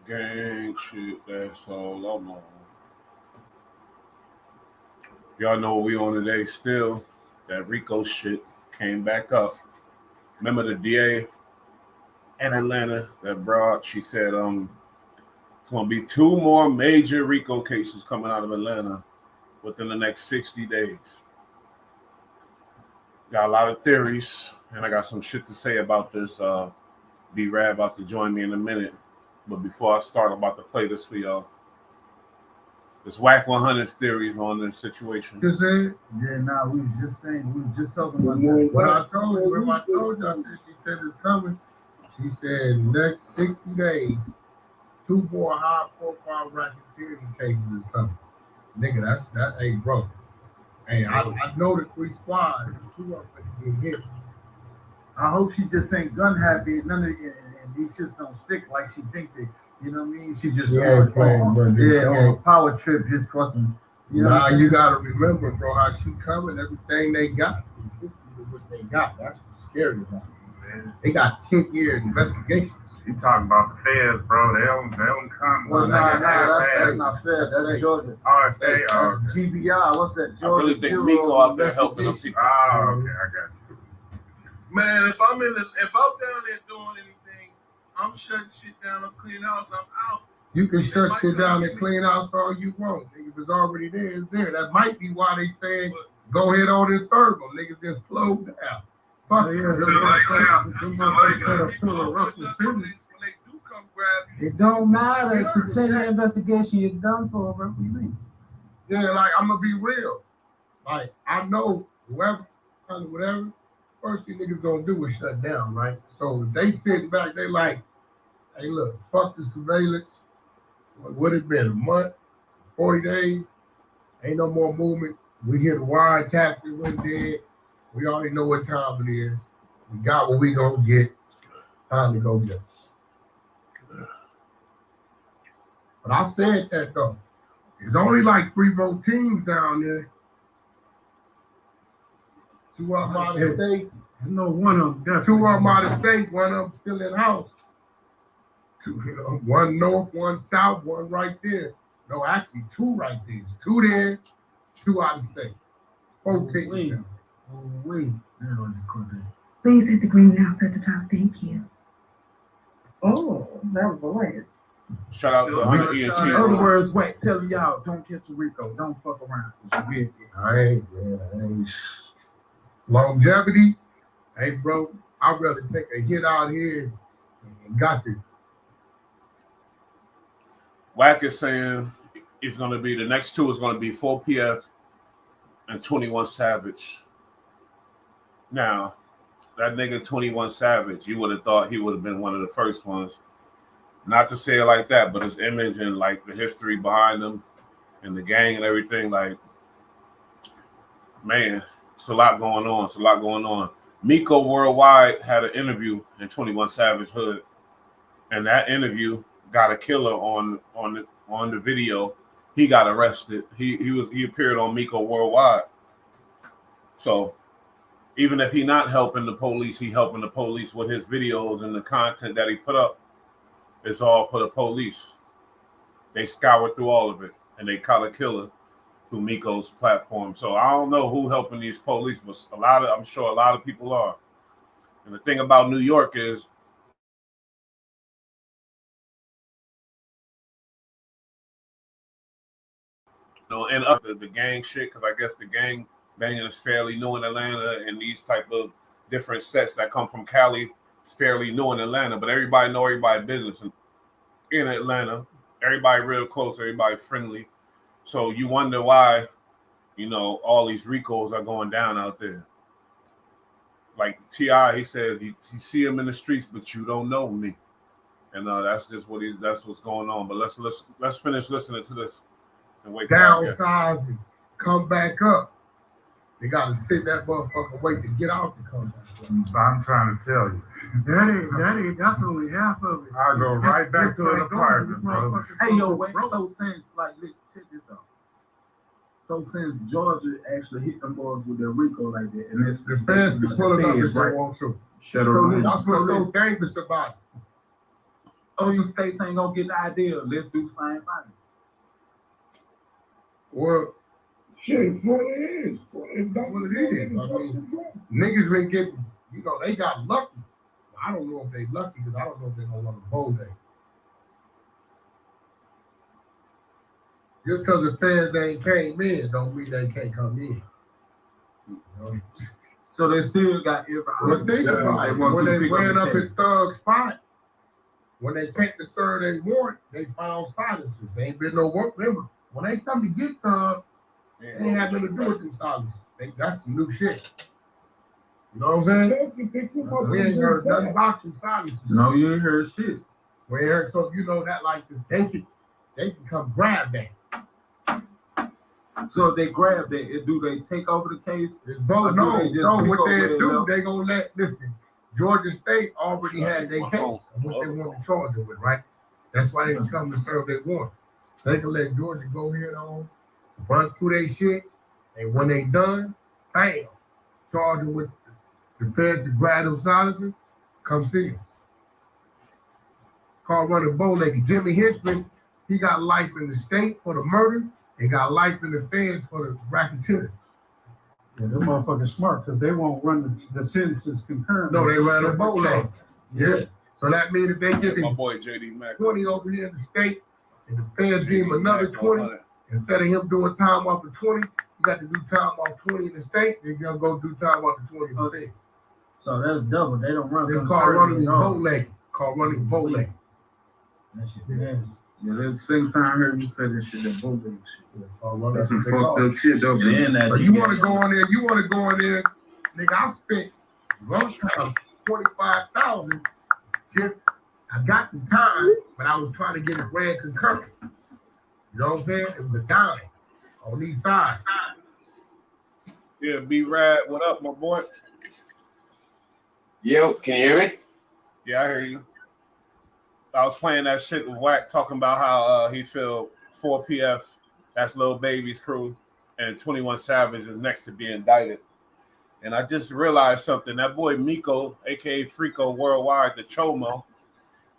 Gang shit, that's all I'm on. Y'all know what we on today still. That Rico shit came back up. Remember the DA in Atlanta that brought, she said, it's gonna be two more major Rico cases coming out of Atlanta within the next 60 days. Got a lot of theories, and I got some shit to say about this. B-Rad about to join me in a minute. But before I start, I'm about to play this for y'all. It's Whack 100 theories on this situation. You said? Yeah, nah, we was just talking about that. What I told you, I said she said it's coming. She said next 60 days, 2 more high-profile racketeering cases is coming. Nigga, that ain't broke. Hey, I know the 3 squads, 2 of them get hit. I hope she just ain't gun happy and none of it, and these shits don't stick like she think they. You know what I mean? She just on a power trip, just fucking. You know you gotta remember, bro, how she coming. Everything they got, what they got. That's what's scary about it, man. They got 10-year investigations. You talking about the feds, bro? They don't come. Well, that's not fair. That's Georgia. That's GBI. What's that? Georgia. I really think Rico out there helping them people. Oh, okay, I got you. Man, if I'm down there doing anything, I'm shutting shit down. I'm cleaning house. I'm out. You can shut shit down and clean house all you want. If it's already there, it's there. That might be why they saying go ahead on this circle. Niggas just slow down. Fuck When they do come grab you, it don't matter. It's a 10-year investigation. You're done for, bro. What do you mean? Yeah, like I'm gonna be real. Like I know whoever, whatever. First thing niggas gonna do is shut down, right? So if they sitting back, they like, hey, look, fuck the surveillance. What it been, a month, 40 days? Ain't no more movement. We hear the wiretaps that went dead. We already know what time it is. We got what we gonna get. Time to go get it. But I said that though. There's only like 3-4 teams down there. 2 of them out of state. I know one of them. 2 of them out of state. 1 of them still in house. 2, 1 north, 1 south, 1 right there. No, actually 2 right there. 2 there, 2 out of state. 4 teams. Please hit the green house at the top. Thank you. Oh, that was Shout out to 100 ENT. In other words, wait, tell y'all, don't catch a Rico. Don't fuck around. I ain't. Longevity, hey bro, I'd rather take a hit out here and got you. Whack is saying it's going to be the next 2 is going to be 4 PF and 21 Savage. Now, that nigga 21 Savage, you would have thought he would have been one of the first ones. Not to say it like that, but his image and like the history behind him and the gang and everything, like, man, it's a lot going on. Miko Worldwide had an interview in 21 Savage Hood, and that interview got a killer on the video. He got arrested. He appeared on Miko Worldwide. So even if he not helping the police, he helping the police with his videos and the content that he put up. It's all for the police. They scoured through all of it, and they caught a killer through Miko's platform. So I don't know who helping these police, but I'm sure a lot of people are. And the thing about New York is, and up the gang shit, because I guess the gang banging is fairly new in Atlanta, and these type of different sets that come from Cali is fairly new in Atlanta, but everybody know everybody business in Atlanta. Everybody real close, everybody friendly. So you wonder why, all these Ricos are going down out there. Like T.I., he said, you see him in the streets, but you don't know me. And that's just that's what's going on. But let's finish listening to this and wait. Downsizing, come back up. They gotta sit that motherfucker wait to get out to come back up. I'm trying to tell you. That's only half of it. I'll go right back to an apartment, bro. Hey, yo, wait. So since, check this out. So since Georgia actually hit them boys with their Rico like that, and it's the feds to pull it up if they want to. So that's what's so dangerous about it. other states ain't gonna get the idea. Let's do the same thing. Well, Shit, 40 is. what it is. I mean, niggas been getting, they got lucky. I don't know if they lucky because I don't know if they're gonna run a bowl day. Just because the fans ain't came in, don't mean they can't come in. So they still got every Well, think about it. When they ran up in Thug spot, when they picked the sir they want, they found silencers. They ain't been no work. Remember, when they come to get Thug, they ain't had nothing to do with them silencers. That's some new shit. You know what I'm saying? We ain't heard nothing about them silencers. No, you ain't heard shit. We ain't heard, so that like they can come grab that. So if they grab that, do they take over the case? Both, no, what they do, they gonna listen, Georgia State already had their case of what they want to charge them with, right? That's why they come to serve their warrant. They can let Georgia go ahead on, run through their shit, and when they done, bam, charge them with the feds to grab them silencers, come see us. Call running bow-legged. Jimmy Hickman, he got life in the state for the murder. They got life in the feds for the racketeering. Yeah, them motherfuckers smart because they won't run the sentences concurrent. No, they run a bow-leg. Yeah. So that means if they give my him boy JD Mack 20 over here in the state, and the feds give him another 20, instead of him doing time off the 20, you got to do time off 20 in the state, then you're going to go do time off the 20 in the state. So that's double. They don't run. It's called running bow-leg. That shit nasty. Yeah, that's the same time I heard you say that shit, that bootleg shit. That's some That's fucked up shit, though. But you want to go in there, nigga, I spent one time 25,000 just, I got the time, but I was trying to get a grand concurrent. You know what I'm saying? It was a dime on these sides. Yeah, B-Rad, what up, my boy? Yo, can you hear me? Yeah, I hear you. I was playing that shit with Wack, talking about how he feel 4PF, that's Lil Baby's crew, and 21 Savage is next to be indicted. And I just realized something. That boy Miko, a.k.a. Rico Worldwide, the Chomo,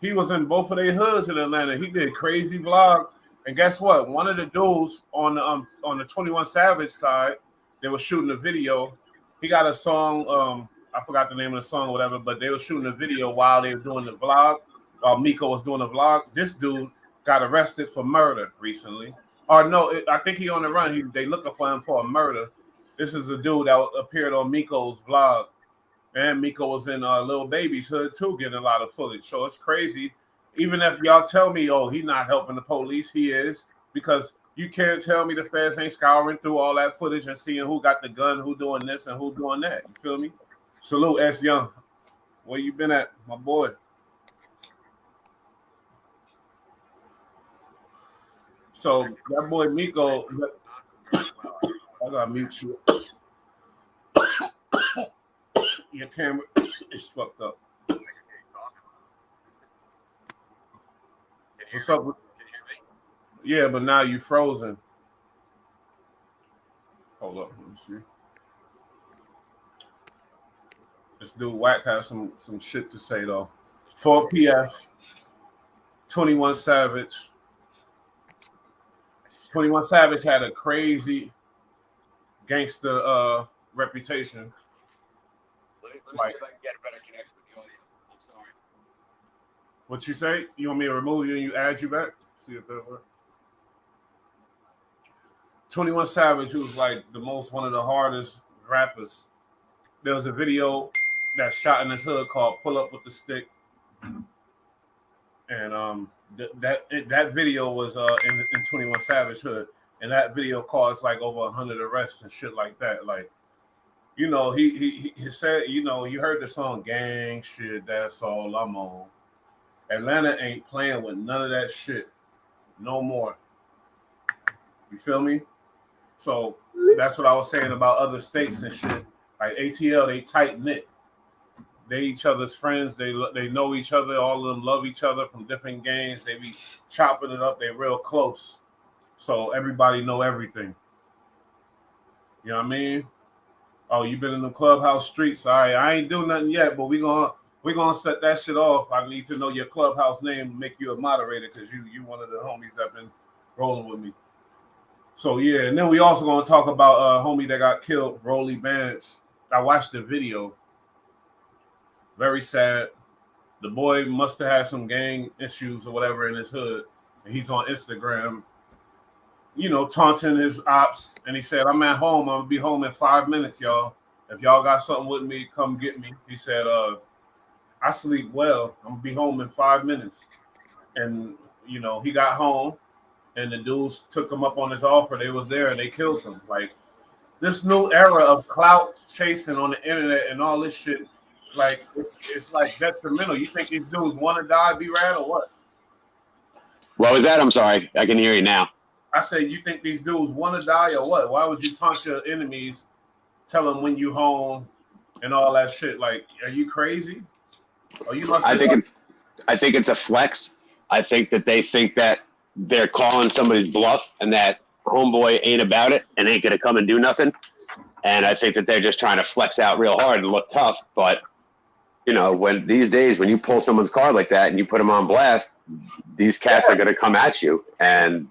he was in both of their hoods in Atlanta. He did crazy vlog. And guess what? One of the dudes on the 21 Savage side, they were shooting a video. He got a song, I forgot the name of the song or whatever, but they were shooting a video while they were doing the vlog. While Miko was doing a vlog, this dude got arrested for murder recently. Or no, I think he on the run. They looking for him for a murder. This is a dude that appeared on Miko's vlog. And Miko was in Lil Baby's hood too, getting a lot of footage. So it's crazy. Even if y'all tell me, oh, he's not helping the police, he is. Because you can't tell me the feds ain't scouring through all that footage and seeing who got the gun, who doing this, and who doing that. You feel me? Salute, S. Young. Where you been at, my boy? So that boy Miko, I gotta mute you. Your camera is fucked up. What's up? Yeah, but now you frozen. Hold up, let me see. This dude Wack has some shit to say though. 4PF, 21 Savage. 21 Savage had a crazy gangster reputation. Let me see if I can get a better connection with the audio. I'm sorry. What you say? You want me to remove you and you add you back? See if that works. 21 Savage, who's like one of the hardest rappers. There was a video that shot in his hood called "Pull Up with the Stick," and that video was in 21 Savage hood, and that video caused like over 100 arrests and shit like that. Like, you know, he said, you know, you heard the song "Gang Shit," that's all I'm on. Atlanta ain't playing with none of that shit no more. You feel me? So that's what I was saying about other states and shit. Like ATL, they tight knit. They each other's friends. They know each other. All of them love each other from different gangs. They be chopping it up. They real close. So everybody know everything. You know what I mean? Oh, you been in the clubhouse streets. All right, I ain't doing nothing yet, but we gonna we're gonna set that shit off. I need to know your clubhouse name to make you a moderator because you one of the homies that been rolling with me. So yeah, and then we also gonna talk about a homie that got killed, Rollie Bands. I watched the video. Very sad. The boy must have had some gang issues or whatever in his hood. And he's on Instagram, you know, taunting his ops. And he said, I'm at home. I'm gonna be home in 5 minutes, y'all. If y'all got something with me, come get me. He said, I sleep well. I'm gonna be home in 5 minutes. And you know, he got home and the dudes took him up on his offer. They was there and they killed him. Like this new era of clout chasing on the internet and all this shit, like it's like detrimental. You think these dudes want to die, be rad, or what? What was that? I'm sorry. I can hear you now. I say, you think these dudes want to die or what? Why would you taunt your enemies, tell them when you home and all that shit? Like, are you crazy? Or you must. I think it's a flex. I think that they think that they're calling somebody's bluff and that homeboy ain't about it and ain't gonna come and do nothing. And I think that they're just trying to flex out real hard and look tough. But you know, when these days when you pull someone's card like that and you put them on blast, these cats are gonna come at you, and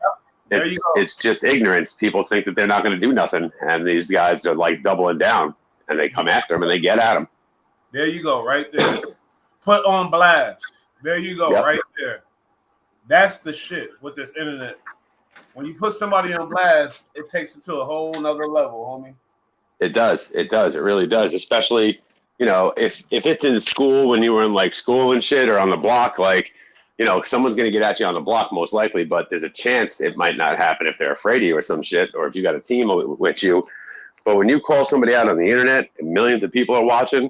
it's just ignorance. People think that they're not gonna do nothing, and these guys are like doubling down, and they come after them and they get at them. There you go, right there. Put on blast. There you go, right there. That's the shit with this internet. When you put somebody on blast, it takes it to a whole nother level, homie. It does. It does. It really does. Especially, you know, if it's in school, when you were in like school and shit, or on the block, like, you know, someone's going to get at you on the block most likely, but there's a chance it might not happen if they're afraid of you or some shit, or if you got a team with you. But when you call somebody out on the internet and millions of people are watching,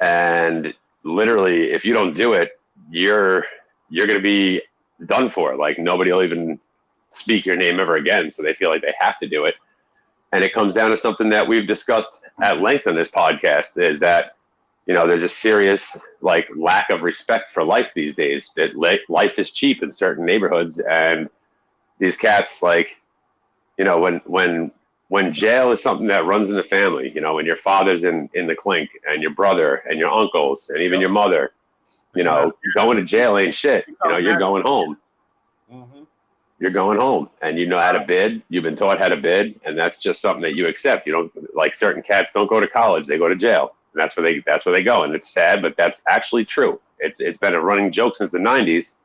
and literally, if you don't do it, you're going to be done for. Like, nobody will even speak your name ever again. So they feel like they have to do it. And it comes down to something that we've discussed at length on this podcast, is that, you know, there's a serious like lack of respect for life these days. That life is cheap in certain neighborhoods, and these cats, like, you know, when jail is something that runs in the family, you know, when your father's in the clink, and your brother and your uncles and even your mother, you know, going to jail ain't shit. You know, you're going home. Mm-hmm. You're going home, and you know how to bid. You've been taught how to bid, and that's just something that you accept. You don't, like, certain cats don't go to college; they go to jail, and that's where they go. And it's sad, but that's actually true. It's been a running joke since the '90s,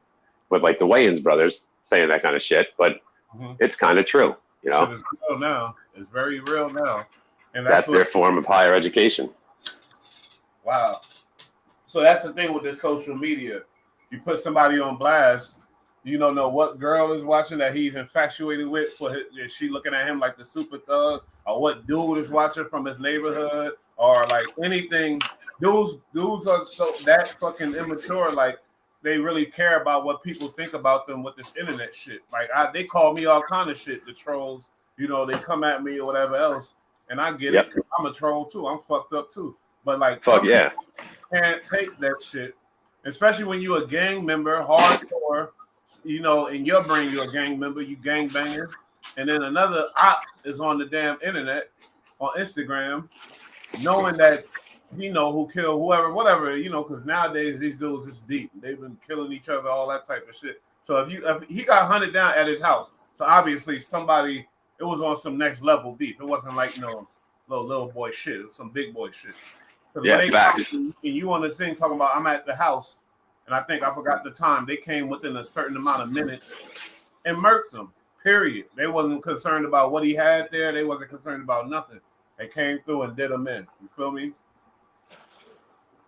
with like the Wayans brothers saying that kind of shit. But it's kind of true, you know. Shit is real now. It's very real now, and that's their form of higher education. Wow. So that's the thing with this social media. You put somebody on blast. You don't know what girl is watching that he's infatuated with. Is she looking at him like the super thug? Or what dude is watching from his neighborhood? Or like anything. Dudes are so that fucking immature. Like, they really care about what people think about them with this internet shit. Like, they call me all kind of shit. The trolls, you know, they come at me or whatever else. And I get it. I'm a troll too. I'm fucked up too. But like, fuck yeah, can't take that shit. Especially when you're a gang member, hardcore. You know, in your brain, you're a gang member, you gang banger, and then another op is on the damn internet, on Instagram, knowing that he know who killed whoever, whatever, you know, because nowadays these dudes is deep. They've been killing each other, all that type of shit. So if he got hunted down at his house, so obviously somebody, it was on some next level beef. It wasn't like, you know, little boy shit. It was some big boy shit. Yeah, facts. And you on the thing talking about, I'm at the house. And I think I forgot the time. They came within a certain amount of minutes and murked them, period. They wasn't concerned about what he had there. They wasn't concerned about nothing. They came through and did him in. You feel me?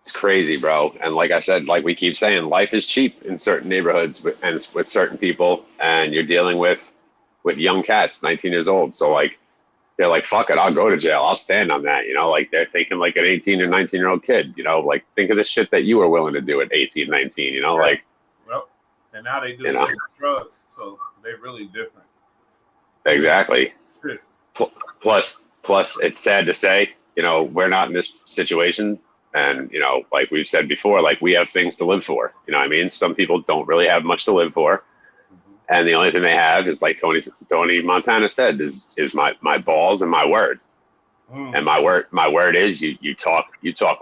It's crazy, bro. And like I said, like we keep saying, life is cheap in certain neighborhoods and with certain people. And you're dealing with young cats, 19 years old. So, like, they're like, fuck it, I'll go to jail. I'll stand on that. You know, like, they're thinking like an 18 or 19-year-old kid, you know, like, think of the shit that you were willing to do at 18, 19, you know, like. Well, and now they do drugs, so they're really different. Exactly. Plus, it's sad to say, you know, we're not in this situation. And, you know, like we've said before, like, we have things to live for. You know what I mean? Some people don't really have much to live for. And the only thing they have is, like Tony Montana said, is my balls and my word. And my word is you talk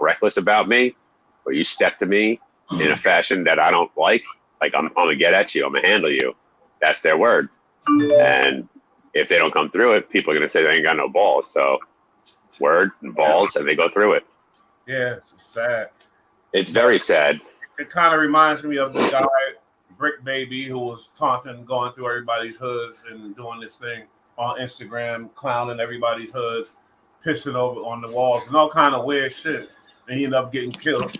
reckless about me, or you step to me in a fashion that I don't like I'm gonna get at you, I'm gonna handle you. That's their word. And if they don't come through it, people are gonna say they ain't got no balls. So it's word and balls, and they go through it. Yeah, it's sad. It's very sad. It kind of reminds me of the guy, Brick Baby, who was taunting, going through everybody's hoods and doing this thing on Instagram, clowning everybody's hoods, pissing over on the walls and all kind of weird shit. And he ended up getting killed.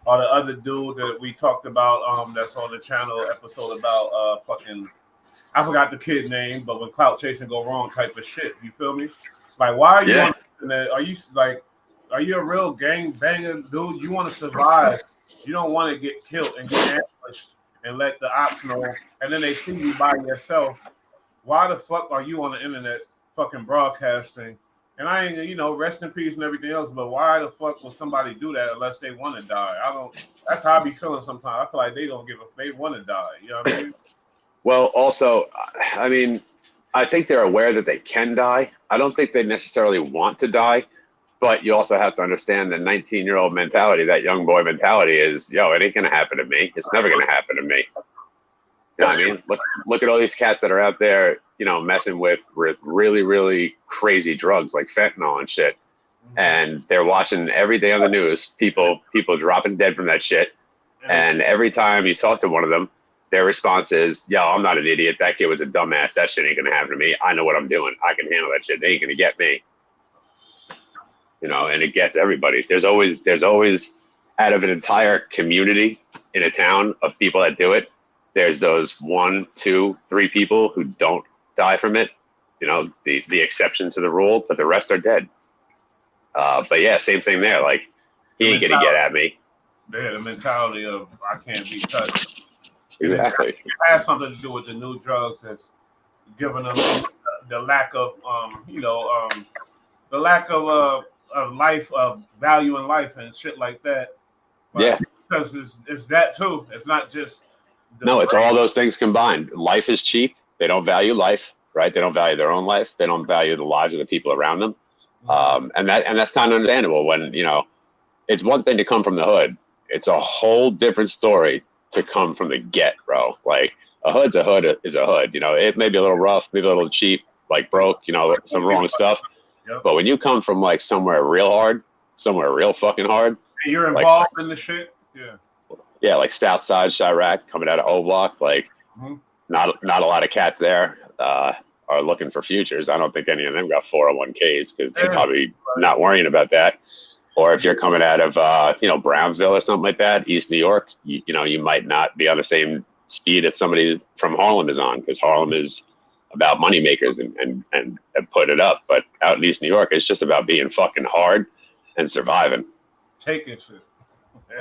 Or the other dude that we talked about, that's on the channel episode about fucking, I forgot the kid name, but when Clout chasing go wrong type of shit. You feel me? Like, why are you on the internet? Are you a real gang banger dude? You want to survive. You don't want to get killed and get ambushed and let the ops know, and then they see you by yourself. Why the fuck are you on the internet fucking broadcasting? And I ain't, rest in peace and everything else, but why the fuck would somebody do that unless they want to die? That's how I be feeling sometimes. I feel like they don't they want to die. You know what I mean? Well, also, I mean, I think they're aware that they can die. I don't think they necessarily want to die, but you also have to understand the 19-year-old mentality, that young boy mentality is, it ain't going to happen to me. It's never going to happen to me. You know what I mean? Look at all these cats that are out there, messing with really, really crazy drugs like fentanyl and shit. And they're watching every day on the news, people dropping dead from that shit. And every time you talk to one of them, their response is, I'm not an idiot. That kid was a dumbass. That shit ain't going to happen to me. I know what I'm doing. I can handle that shit. They ain't going to get me. And it gets everybody. There's always out of an entire community in a town of people that do it, there's those 1, 2, 3 people who don't die from it. The exception to the rule, but the rest are dead. But yeah, same thing there. Like, he ain't gonna get at me. Yeah, the mentality of I can't be touched. Exactly. It has something to do with the new drugs that's giving them the lack of life, value in life and shit like that. But because it's that too. It's not just. It's all those things combined. Life is cheap. They don't value life, right? They don't value their own life. They don't value the lives of the people around them. And that's kind of understandable when, it's one thing to come from the hood. It's a whole different story to come from the get, bro. Like, a hood's a hood is a hood. It may be a little rough, maybe a little cheap, like broke, some wrong stuff. Yep. But when you come from like somewhere real fucking hard. And you're involved in the shit? Yeah. Yeah, like South Side Chirac coming out of O Block, like not a lot of cats there are looking for futures. I don't think any of them got 401ks because they're probably not worrying about that. Or if you're coming out of Brownsville or something like that, East New York, you might not be on the same speed that somebody from Harlem is on, because Harlem is about money makers and put it up. But out in East New York, it's just about being fucking hard and surviving. Taking shit.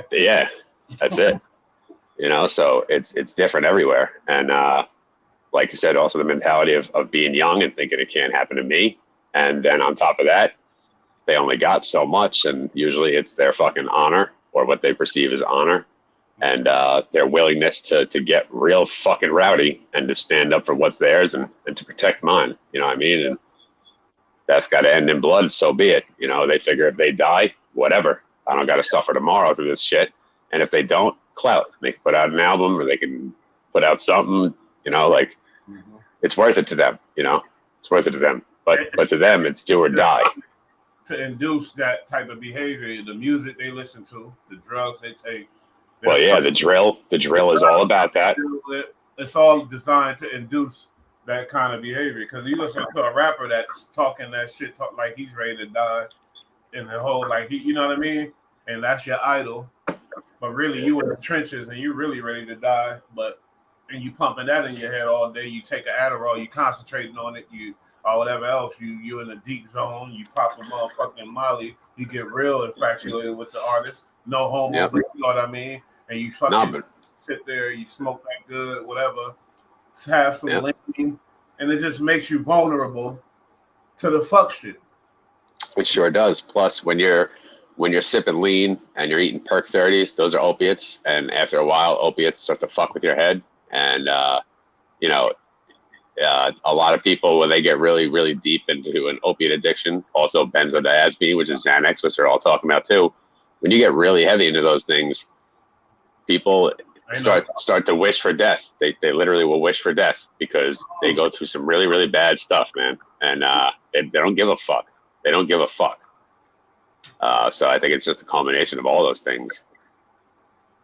Yeah. That's it. So it's different everywhere. And like you said, also the mentality of being young and thinking it can't happen to me. And then on top of that, they only got so much, and usually it's their fucking honor or what they perceive as honor, and their willingness to get real fucking rowdy and to stand up for what's theirs and to protect mine. You know what I mean? And that's got to end in blood. So be it. They figure if they die, whatever. I don't got to suffer tomorrow through this shit. And if they don't, Clout. They can put out an album or they can put out something, it's worth it to them, It's worth it to them. But to them, it's do or die. To induce that type of behavior, the music they listen to, the drugs they take. Well, yeah, the drill. The drill is all about that. It's all designed to induce that kind of behavior. Because you listen to a rapper that's talking that shit, like he's ready to die, in the whole, like, you know what I mean? And that's your idol. But really, you in the trenches and you really ready to die. And you pumping that in your head all day. You take an Adderall, you concentrating on it, or whatever else. You in a deep zone. You pop a motherfucking Molly. You get real infatuated with the artist. No homo, but you know what I mean? And you fucking sit there, you smoke that good, whatever. Have some lean, and it just makes you vulnerable to the fuck shit. It sure does. Plus, when you're sipping lean and you're eating perk 30s, those are opiates. And after a while, opiates start to fuck with your head. And, a lot of people, when they get really, really deep into an opiate addiction, also benzodiazepine, which is Xanax, which they're all talking about too, when you get really heavy into those things, people start to wish for death. They literally will wish for death because they go through some really, really bad stuff, man. And they don't give a fuck. They don't give a fuck. So I think it's just a combination of all those things.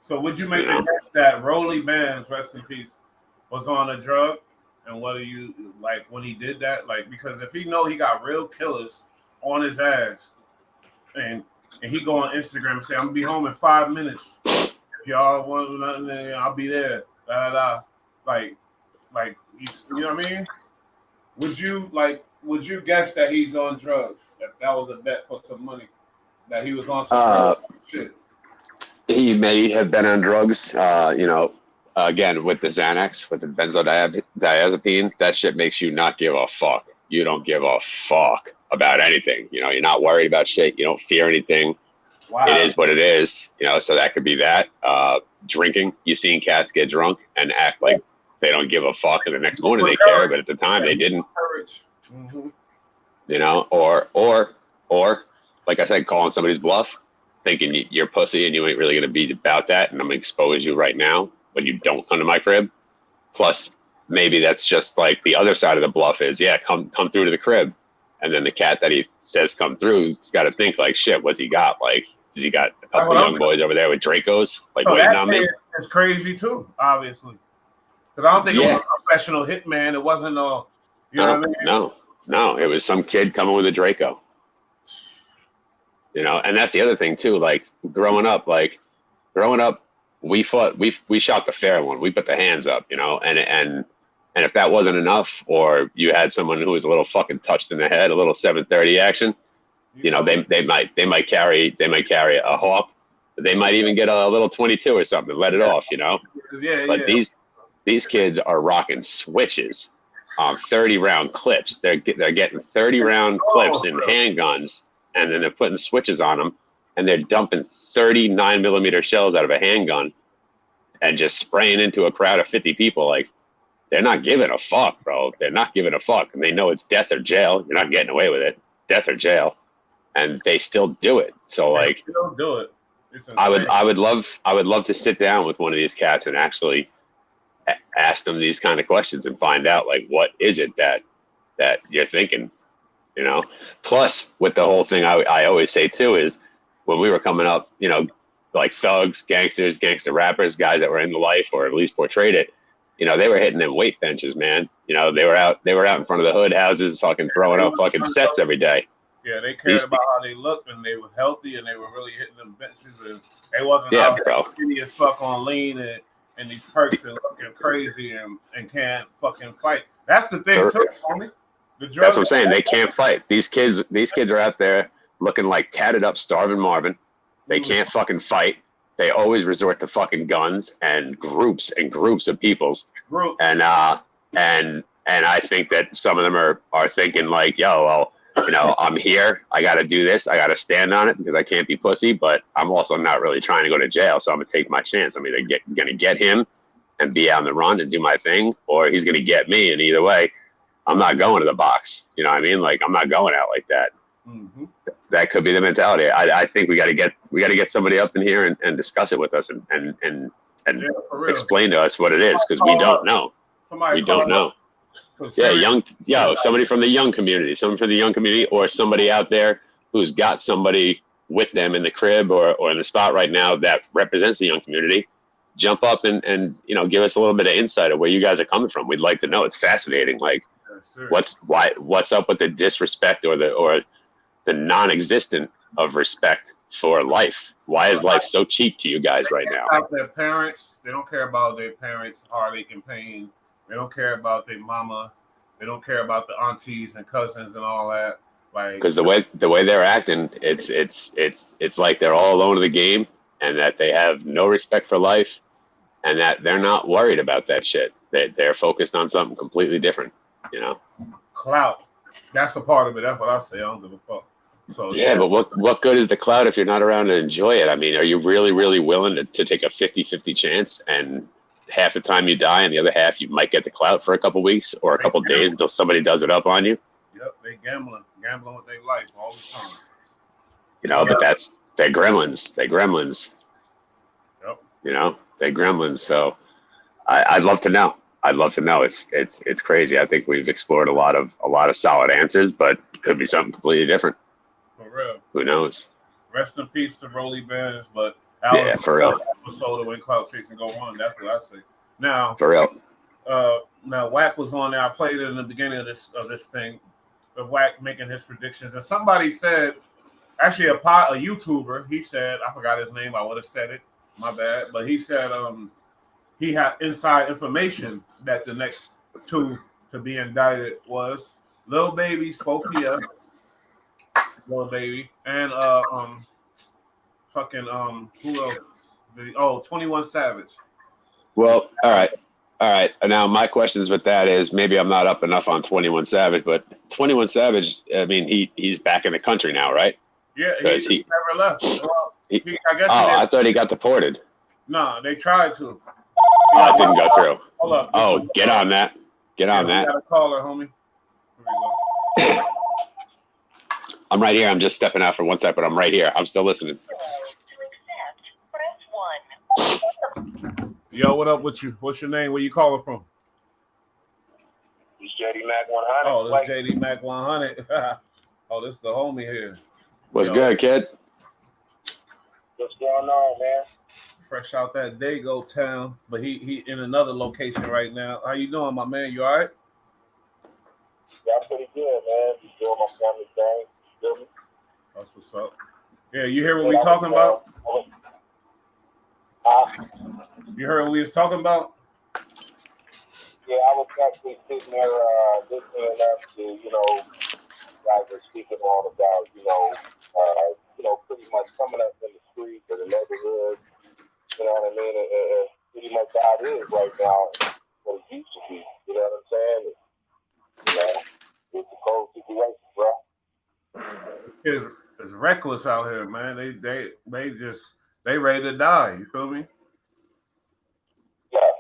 So would you make the guess that Rollie Bands, rest in peace, was on a drug? And what do you like when he did that? Like, because if he know he got real killers on his ass, and he go on Instagram and say, "I'm gonna be home in 5 minutes. If y'all want nothing, I'll be there." Like, you know what I mean? Would you guess that he's on drugs? If that was a bet for some money, that he was on some shit. He may have been on drugs. Again, with the Xanax, with the benzodiazepine, that shit makes you not give a fuck. You don't give a fuck about anything. You're not worried about shit. You don't fear anything. Wow. It is what it is. So that could be that. Drinking. You've seen cats get drunk and act like they don't give a fuck, and the next morning they care, but at the time they didn't. Or like I said, calling somebody's bluff, thinking you're pussy and you ain't really gonna be about that, and I'm gonna expose you right now when you don't come to my crib. Plus, maybe that's just like the other side of the bluff is, come through to the crib. And then the cat that he says come through, he's got to think like, shit, what's he got? Like, does he got a couple of young boys over there with Dracos, like so waiting on me? It's crazy too, obviously. Because I don't think it was a professional hitman. It wasn't what I mean? No, it was some kid coming with a Draco. And that's the other thing too. Like growing up, we shot the fair one. We put the hands up, and if that wasn't enough, or you had someone who was a little fucking touched in the head, a little 730 action, they might carry a Hawk. They might even get a little 22 or something, let it off, But these kids are rocking switches on 30-round clips. They're getting 30-round clips in handguns, and then they're putting switches on them, and they're dumping 39mm shells out of a handgun and just spraying into a crowd of 50 people. Like, they're not giving a fuck, bro. They're not giving a fuck. And they know it's death or jail. You're not getting away with it. Death or jail. And they still do it. So they still do it. I would love to sit down with one of these cats and actually ask them these kind of questions and find out, like, what is it that you're thinking, Plus, with the whole thing, I always say too is when we were coming up, like thugs, gangsters, gangster rappers, guys that were in the life or at least portrayed it, they were hitting them weight benches, man. They were out in front of the hood houses, fucking throwing out fucking sets every day. Yeah, they cared about how they looked, and they was healthy, and they were really hitting them benches, and they wasn't out skinny as fuck on lean and these perks and looking crazy and can't fucking fight. That's the thing too, homie. That's what I'm saying. They can't fight. These kids are out there looking like tatted up, starving Marvin. They can't fucking fight. They always resort to fucking guns and groups of peoples. And I think that some of them are thinking like, yo, well, I'm here. I got to do this. I got to stand on it because I can't be pussy. But I'm also not really trying to go to jail, so I'm gonna take my chance. I'm either gonna get him and be out on the run and do my thing, or he's gonna get me. And either way, I'm not going to the box. You know what I mean? Like, I'm not going out like that. Mm-hmm. That could be the mentality. I think we got to get somebody up in here and discuss it with us and explain to us what it is, because we don't know. We don't know. Somebody from the young community, or somebody out there who's got somebody with them in the crib or in the spot right now that represents the young community. Jump up and give us a little bit of insight of where you guys are coming from. We'd like to know. It's fascinating. Like, what's up with the disrespect or the non-existent of respect for life? Why is life so cheap to you guys right now? Their parents, they don't care about their parents' heartache and pain. They don't care about their mama. They don't care about the aunties and cousins and all that. Like, because the way they're acting, it's like they're all alone in the game, and that they have no respect for life, and that they're not worried about that shit. They're focused on something completely different. Clout. That's a part of it. That's what I say. I don't give a fuck. So but what good is the clout if you're not around to enjoy it? I mean, are you really, really willing to take a 50-50 chance, and half the time you die and the other half you might get the clout for a couple weeks or a couple days until somebody does it up on you? Yep, they gambling with their life all the time. But They're gremlins. They're gremlins. Yep. You know, they're gremlins. So I'd love to know. I'd love to know. It's crazy. I think we've explored a lot of solid answers, but it could be something completely different. For real. Who knows? Rest in peace to Rollie Bands, but Yeah, for real. Episode when Clout Chasing go on. That's what I say. Now, For real. Now Wack was on there. I played it in the beginning of this thing. The Wack making his predictions, and somebody said, actually a YouTuber, he said, I forgot his name. I would have said it. My bad. But he said he had inside information that the next two to be indicted was Lil Baby, Spokea, Lil Baby, and who else? 21 Savage. Well, all right. Now my questions with that is maybe I'm not up enough on 21 Savage, but 21 Savage, I mean, he's back in the country now, right? Yeah, he never left. Well, I thought he got deported. No, they tried to. Oh, it didn't go through. Hold up. Oh, get on that. Get on that. Got a caller, homie. Here we go. I'm right here. I'm just stepping out for 1 sec, but I'm right here. I'm still listening. Yo, what up with you? What's your name? Where you calling from? It's JD Mack 100. Oh, this JD Mack 100. Oh, this is the homie here. What's good, kid? What's going on, man? Fresh out that Dago town, but he in another location right now. How you doing, my man? You all right? Yeah, I'm pretty good, man. Just doing my family thing. You feel me? That's what's up. Yeah, you hear what we talking about? You heard what we was talking about? Yeah, I was actually sitting there listening up to, guys were speaking on about, pretty much coming up in the streets or the neighborhoods, you know what I mean? And pretty much how it is right now, what it used to be, you know what I'm saying? It's a cold situation, bro. It's reckless out here, man. They ready to die. You feel me? Yeah.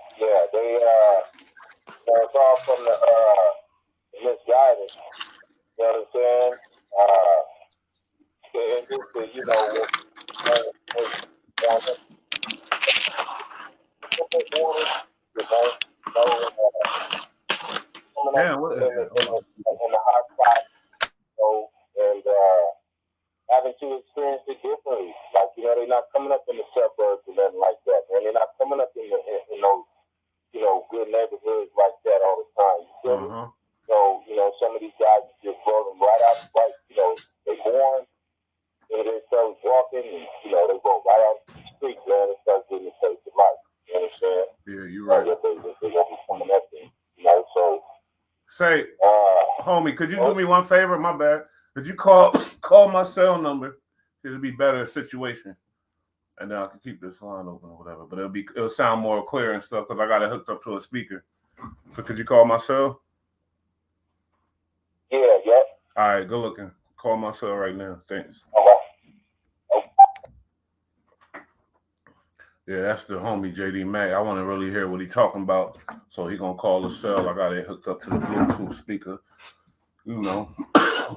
It's all from the misguidance. You know what I'm saying? Damn, what is it? In the hot spot, and having to experience it differently. Like, they're not coming up in the suburbs or nothing like that, man. They're not coming up in those, good neighborhoods like that all the time. You feel me? So, some of these guys just blow them right out, right, they born, and they start walking, and, they go right out the street, man, and start getting a taste of life. You understand? Yeah, you're right. They're going to be coming up in, so. Say, homie, could you do me one favor? My bad. Could you call my cell number? It'll be better situation. And then I can keep this line open or whatever. But it'll sound more clear and stuff because I got it hooked up to a speaker. So could you call my cell? Yeah. All right, good looking. Call my cell right now. Thanks. Yeah, that's the homie JD Mack. I want to really hear what he talking about. So he gonna call the cell. I got it hooked up to the Bluetooth speaker.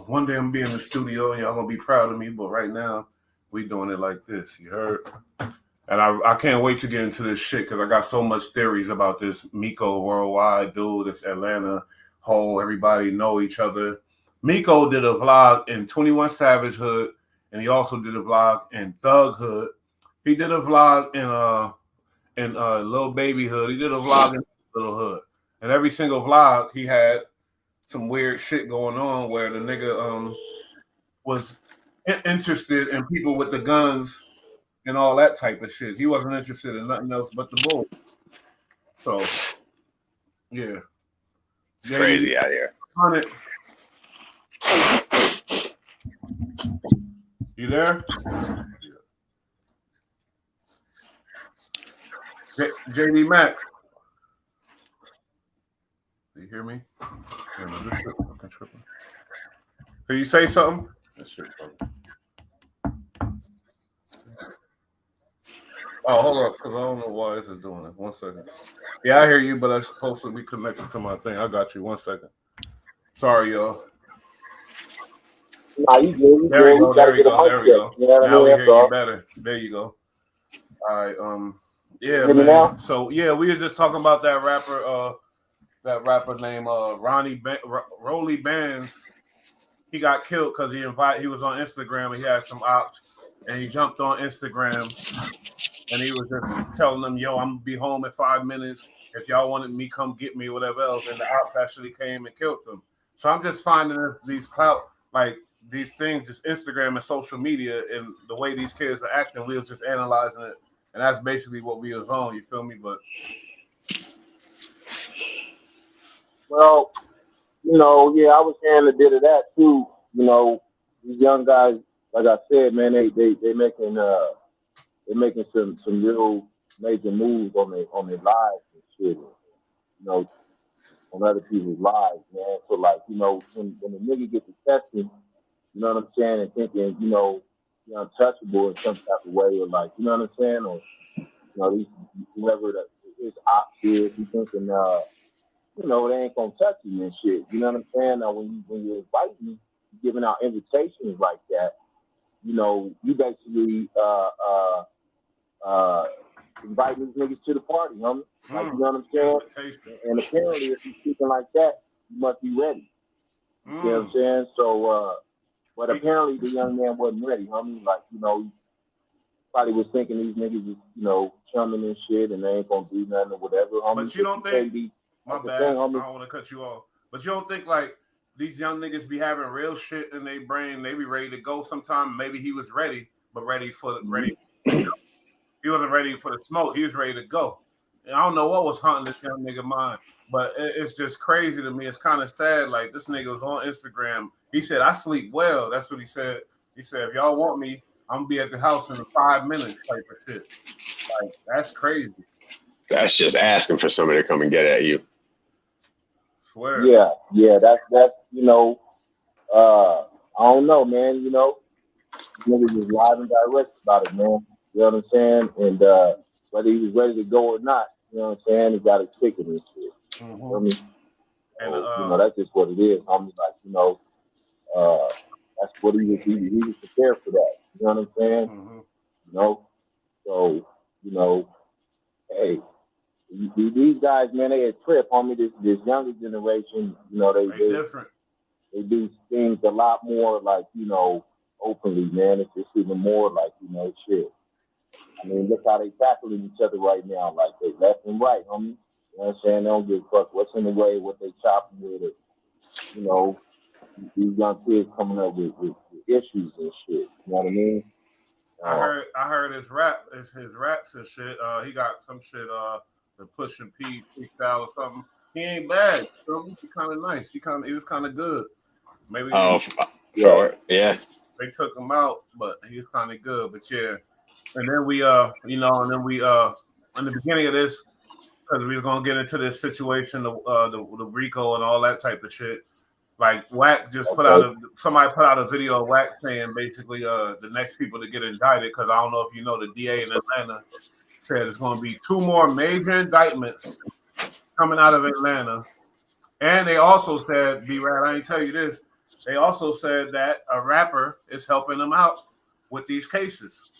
One day I'm gonna be in the studio and y'all gonna be proud of me. But right now, we doing it like this. You heard? And I can't wait to get into this shit because I got so much theories about this Miko worldwide dude, this Atlanta whole, everybody know each other. Miko did a vlog in 21 Savage Hood, and he also did a vlog in Thug Hood. He did a vlog in Lil Baby Hood. He did a vlog in Little Hood. And every single vlog, he had some weird shit going on where the nigga was interested in people with the guns and all that type of shit. He wasn't interested in nothing else but the bull. So, yeah. It's crazy out here. You there? JD Mack. Do you hear me? Can you say something? That shit oh, hold up, because I don't know why this is doing it. 1 second. Yeah, I hear you, but I'm supposed to be connected to my thing. I got you. 1 second. Sorry, y'all. Nah, you good. There we go. There we go. There we go. You know what Now I we mean? hear you better. There you go. All right. Yeah, Hear me man. now? So yeah, we was just talking about that rapper. That rapper named Rollie Bands. He got killed because he was on Instagram. He had some ops, and he jumped on Instagram, and he was just telling them, "Yo, I'm gonna be home in 5 minutes. If y'all wanted me, come get me, whatever else." And the ops actually came and killed them. So I'm just finding these clout, like these things, just Instagram and social media, and the way these kids are acting. We was just analyzing it, and that's basically what we was on. You feel me? But Well, you know, yeah, I was hearing a bit of that too. You know, these young guys, like I said, man, they making some real major moves on their lives and shit. You know, on other people's lives, man. So like, you know, when the nigga get to testing, you know what I'm saying, and thinking, you know, you're untouchable in some type of way, or like, you know what I'm saying, or you know, whoever his ops is, he thinking, you know, they ain't gonna touch you and shit. You know what I'm saying? Now, when you invite me, giving out invitations like that, you know, you basically invite these niggas to the party, homie. Like, you know what I'm saying? And apparently, if you're speaking like that, you must be ready. You know what I'm saying? So, but apparently the young man wasn't ready, homie. Like, you know, he probably was thinking these niggas is, you know, chumming and shit, and they ain't gonna do nothing or whatever, homie. But you don't think? My bad. I homie. don't want to cut you off. But you don't think like these young niggas be having real shit in their brain? They be ready to go sometime. Maybe he was ready, but ready. He wasn't ready for the smoke. He was ready to go. And I don't know what was haunting this young nigga mind, but it's just crazy to me. It's kind of sad. Like this nigga was on Instagram. He said, "I sleep well." That's what he said. He said, "If y'all want me, I'm gonna be at the house in 5 minutes." Type of shit. Like that's crazy. That's just asking for somebody to come and get at you. Swear. Yeah. That's you know, I don't know, man. You know, niggas is live and direct about it, man. You know what I'm saying? And whether he was ready to go or not, you know what I'm saying? He got his ticket and shit. You know what I mean? And you know, that's just what it is. I'm like, you know, that's what he was prepared for that. You know what I'm saying? You know, so you know, hey, these guys, man, they a trip. Homie, this younger generation, you know, they different. They do things a lot more like, you know, openly, man. It's just even more like, you know, shit. I mean, look how they tackling each other right now, like they left and right, homie. You know what I'm saying? They don't give a fuck what's in the way, what they chopping with it. You know, these young kids coming up with issues and shit. You know what I mean? I heard his raps and shit. He got some shit the Push and P freestyle or something. He ain't bad. He kind of nice. He was kind of good. Maybe. Sure. Yeah. They took him out, but he was kind of good. But yeah. And then we in the beginning of this, because we was gonna get into this situation, the Rico and all that type of shit. Like Wack just somebody put out a video of Wack saying basically the next people to get indicted, because I don't know if you know, the DA in Atlanta said it's going to be 2 more major indictments coming out of Atlanta. And they also said, B-Rad, I ain't tell you this, they also said that a rapper is helping them out with these cases.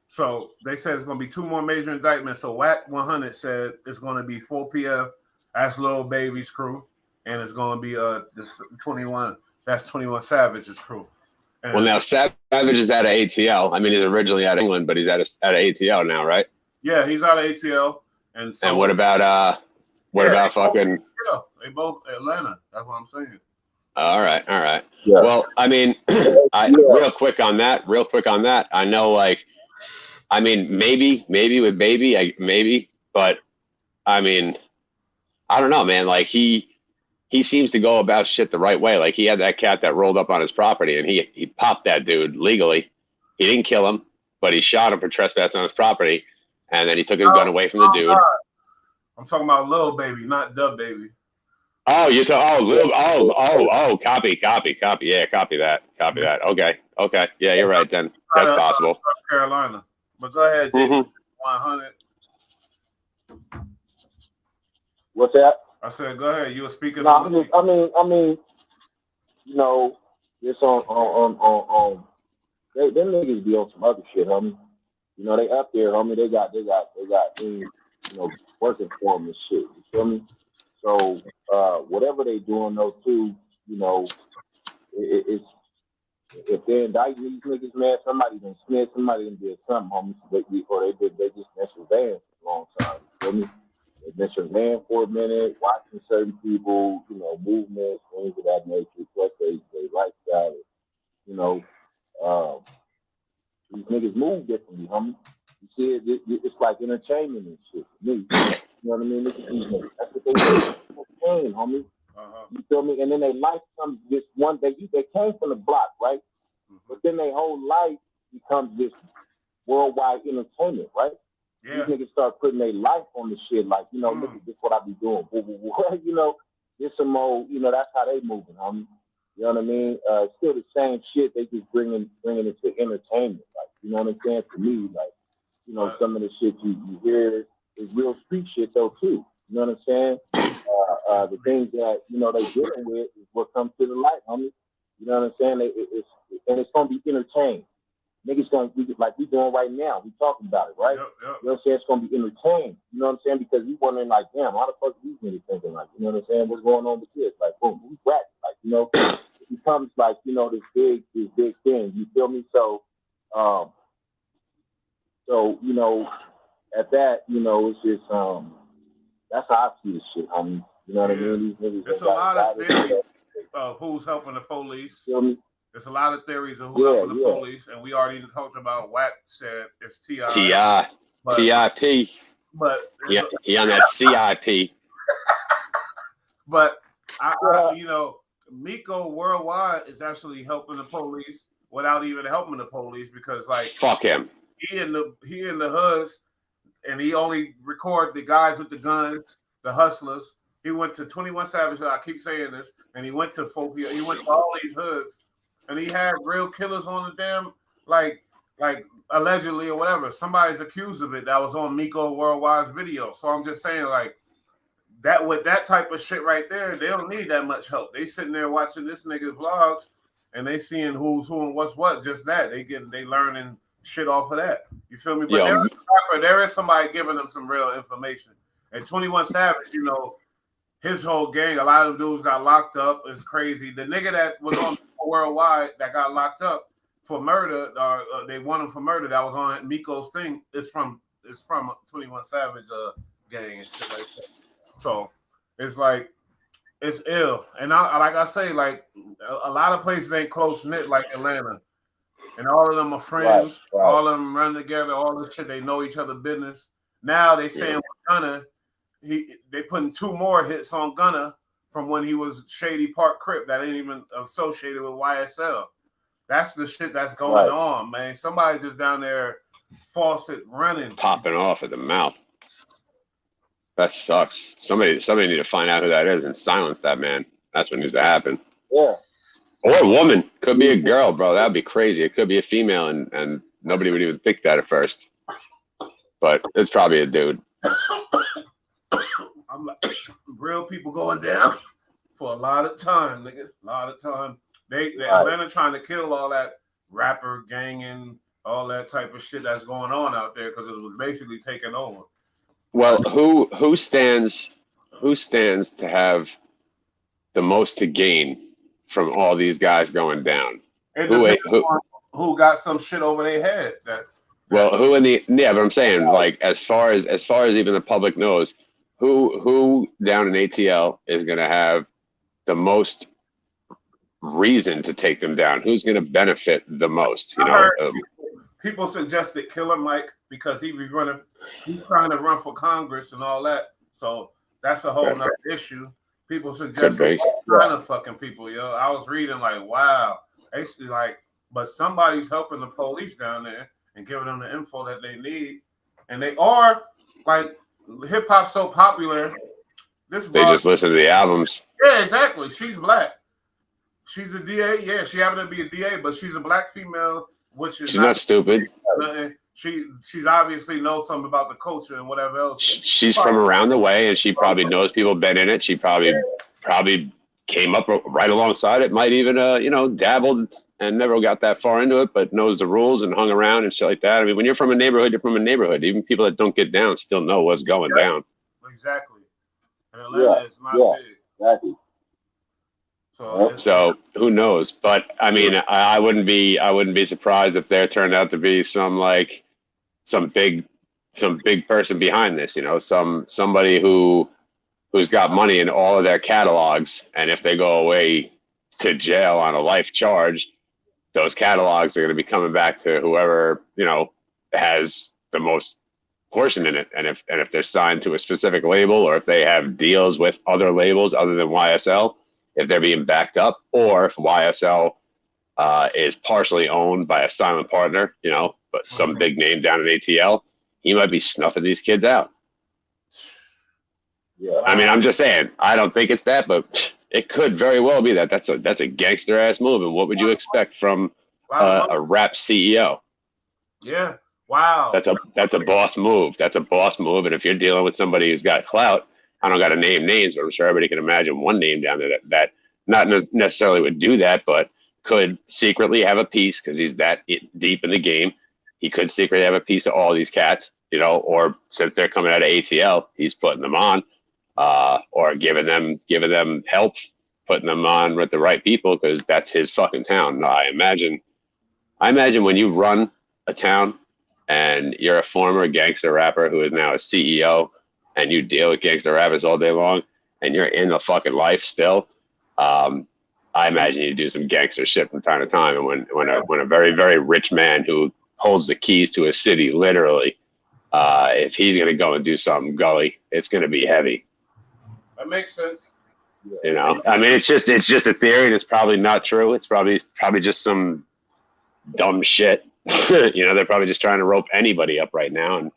So they said it's going to be 2 more major indictments. So Wack 100 said it's going to be 4 p.m. That's Lil Baby's crew. And it's going to be this 21. That's 21 Savage's crew. And well, now Savage is out of ATL. I mean, he's originally out of England, but he's out of ATL now, right? Yeah, he's out of ATL. And so, and what about fucking? Yeah, they both Atlanta. That's what I'm saying. All right. Yeah. Well, I mean, real quick on that. I know, like, I mean, maybe with Baby, maybe, but I mean, I don't know, man. Like he seems to go about shit the right way. Like he had that cat that rolled up on his property, and he popped that dude legally. He didn't kill him, but he shot him for trespassing on his property, and then he took his gun away from the dude. I'm talking about Lil Baby, not Dub Baby. Oh, copy. Yeah, copy that. Okay. Yeah, you're right then. That's possible. North Carolina. But go ahead, J. 100. What's that? I said, go ahead. You were speaking. No, I mean, you know, this on them niggas be on some other shit, homie. You know, they up there, homie. They got things, you know, working for them and shit. You feel me? So whatever they doing though too, you know, it's if they're indicting these niggas, man, somebody done snitched, somebody done did something, homie. They just mentioned Van for a long time. You feel me? They mentioned Van for a minute, watching certain people, you know, movements, things of that nature, plus they lifestyle, you know. These niggas move differently, homie. You see, it's like entertainment and shit for me. You know what I mean? That's what they do. Entertain, homie. You feel me? And then their life comes this one day. They came from the block, right? But then their whole life becomes this worldwide entertainment, right? Yeah. These niggas start putting their life on the shit, like, you know, look at this, what I be doing. You know, this some old, you know, that's how they moving, homie. You know what I mean? Still the same shit. They just bringing it to entertainment. Like, you know what I'm saying? To me, like, you know, some of the shit you hear is real street shit though too. You know what I'm saying? The things that, you know, they dealing with is what comes to the light, homie. You know what I'm saying? It's gonna be entertained. Niggas gonna be like we doing right now. We talking about it, right? Yep. You know what I'm saying? It's gonna be entertained. You know what I'm saying? Because we wondering like, damn, how the fuck are these niggas thinking? Like, you know what I'm saying? What's going on with this? Like, boom, we rap. Like, you know, it becomes like, you know, this big thing. You feel me? So, you know, at that, you know, it's just that's how I see this shit, homie. You know what I mean? These niggas. It's a lot of theories of who's helping the police. Feel me? There's a lot of theories of who's helping the police, and we already talked about Wack said it's T.I. CIP. But yeah, he on that CIP. But I, you know, Miko worldwide is actually helping the police without even helping the police because, like, fuck him. He in the hoods, and he only record the guys with the guns, the hustlers. He went to 21 Savage. I keep saying this, and he went to He went to all these hoods. And he had real killers on the damn, like allegedly or whatever. Somebody's accused of it that was on Miko Worldwide's video. So I'm just saying, like, that with that type of shit right there, they don't need that much help. They sitting there watching this nigga's vlogs and they seeing who's who and what's what. Just that. They learning shit off of that. You feel me? But there is somebody giving them some real information. And 21 Savage, you know, his whole gang, a lot of them dudes got locked up. It's crazy. The nigga that was on Worldwide that got locked up for murder, they want him for murder. That was on Miko's thing. It's from 21 Savage gang and shit like that. So it's like it's ill. And like I say, like a lot of places ain't close knit like Atlanta, and all of them are friends. Right. All of them run together. All this shit, they know each other business. Now they saying with Gunna, they putting 2 more hits on Gunna from when he was Shady Park Crip that ain't even associated with YSL. That's the shit that's going on, man. Somebody just down there, faucet running, popping off at the mouth. That sucks. Somebody need to find out who that is and silence that man. That's what needs to happen. Yeah. Or a woman. Could be a girl, bro. That'd be crazy. It could be a female, and nobody would even think that at first. But it's probably a dude. I'm like, real people going down for a lot of time, nigga. A lot of time. Atlanta trying to kill all that rapper ganging, all that type of shit that's going on out there because it was basically taken over. Well, who stands to have the most to gain from all these guys going down? Who got some shit over their head? But I'm saying, like, as far as even the public knows, who down in ATL is going to have the most reason to take them down? Who's going to benefit the most? You know, people suggested Killer Mike because he's trying to run for Congress and all that. So that's a whole nother issue. People suggested all kind of fucking people, yo. I was reading like, wow, basically like, but somebody's helping the police down there and giving them the info that they need, and they are like. Hip hop's so popular. They just listen to the albums. Yeah, exactly. She's black. She's a DA. Yeah, she happened to be a DA, but she's a black female, which is she's not stupid. She's obviously knows something about the culture and whatever else. She's from around the way, and she probably knows people been in it. She probably came up right alongside it, might even dabbled and never got that far into it, but knows the rules and hung around and shit like that. I mean, when you're from a neighborhood, you're from a neighborhood. Even people that don't get down still know what's going down. Exactly. And Atlanta is not big. Exactly. So who knows? But I mean, I wouldn't be surprised if there turned out to be some big person behind this. Somebody who's got money in all of their catalogs, and if they go away to jail on a life charge, those catalogs are going to be coming back to whoever has the most portion in it. And if they're signed to a specific label, or if they have deals with other labels other than YSL, if they're being backed up, or if YSL is partially owned by a silent partner, but some big name down in ATL, he might be snuffing these kids out. Yeah. I mean, I'm just saying, I don't think it's that, but it could very well be that. That's a gangster ass move. And what would you expect from a rap CEO? Yeah. Wow. That's a boss move. That's a boss move. And if you're dealing with somebody who's got clout, I don't got to name names, but I'm sure everybody can imagine one name down there that not necessarily would do that, but could secretly have a piece because he's that deep in the game. He could secretly have a piece of all these cats, or since they're coming out of ATL, he's putting them on, or giving them help, putting them on with the right people because that's his fucking town. No, I imagine when you run a town and you're a former gangster rapper who is now a CEO, and you deal with gangster rappers all day long, and you're in the fucking life still, I imagine you do some gangster shit from time to time. And when a very, very rich man who holds the keys to a city, literally, if he's gonna go and do something gully, it's gonna be heavy. That makes sense. I mean, it's just a theory, and it's probably not true. It's probably just some dumb shit. They're probably just trying to rope anybody up right now, and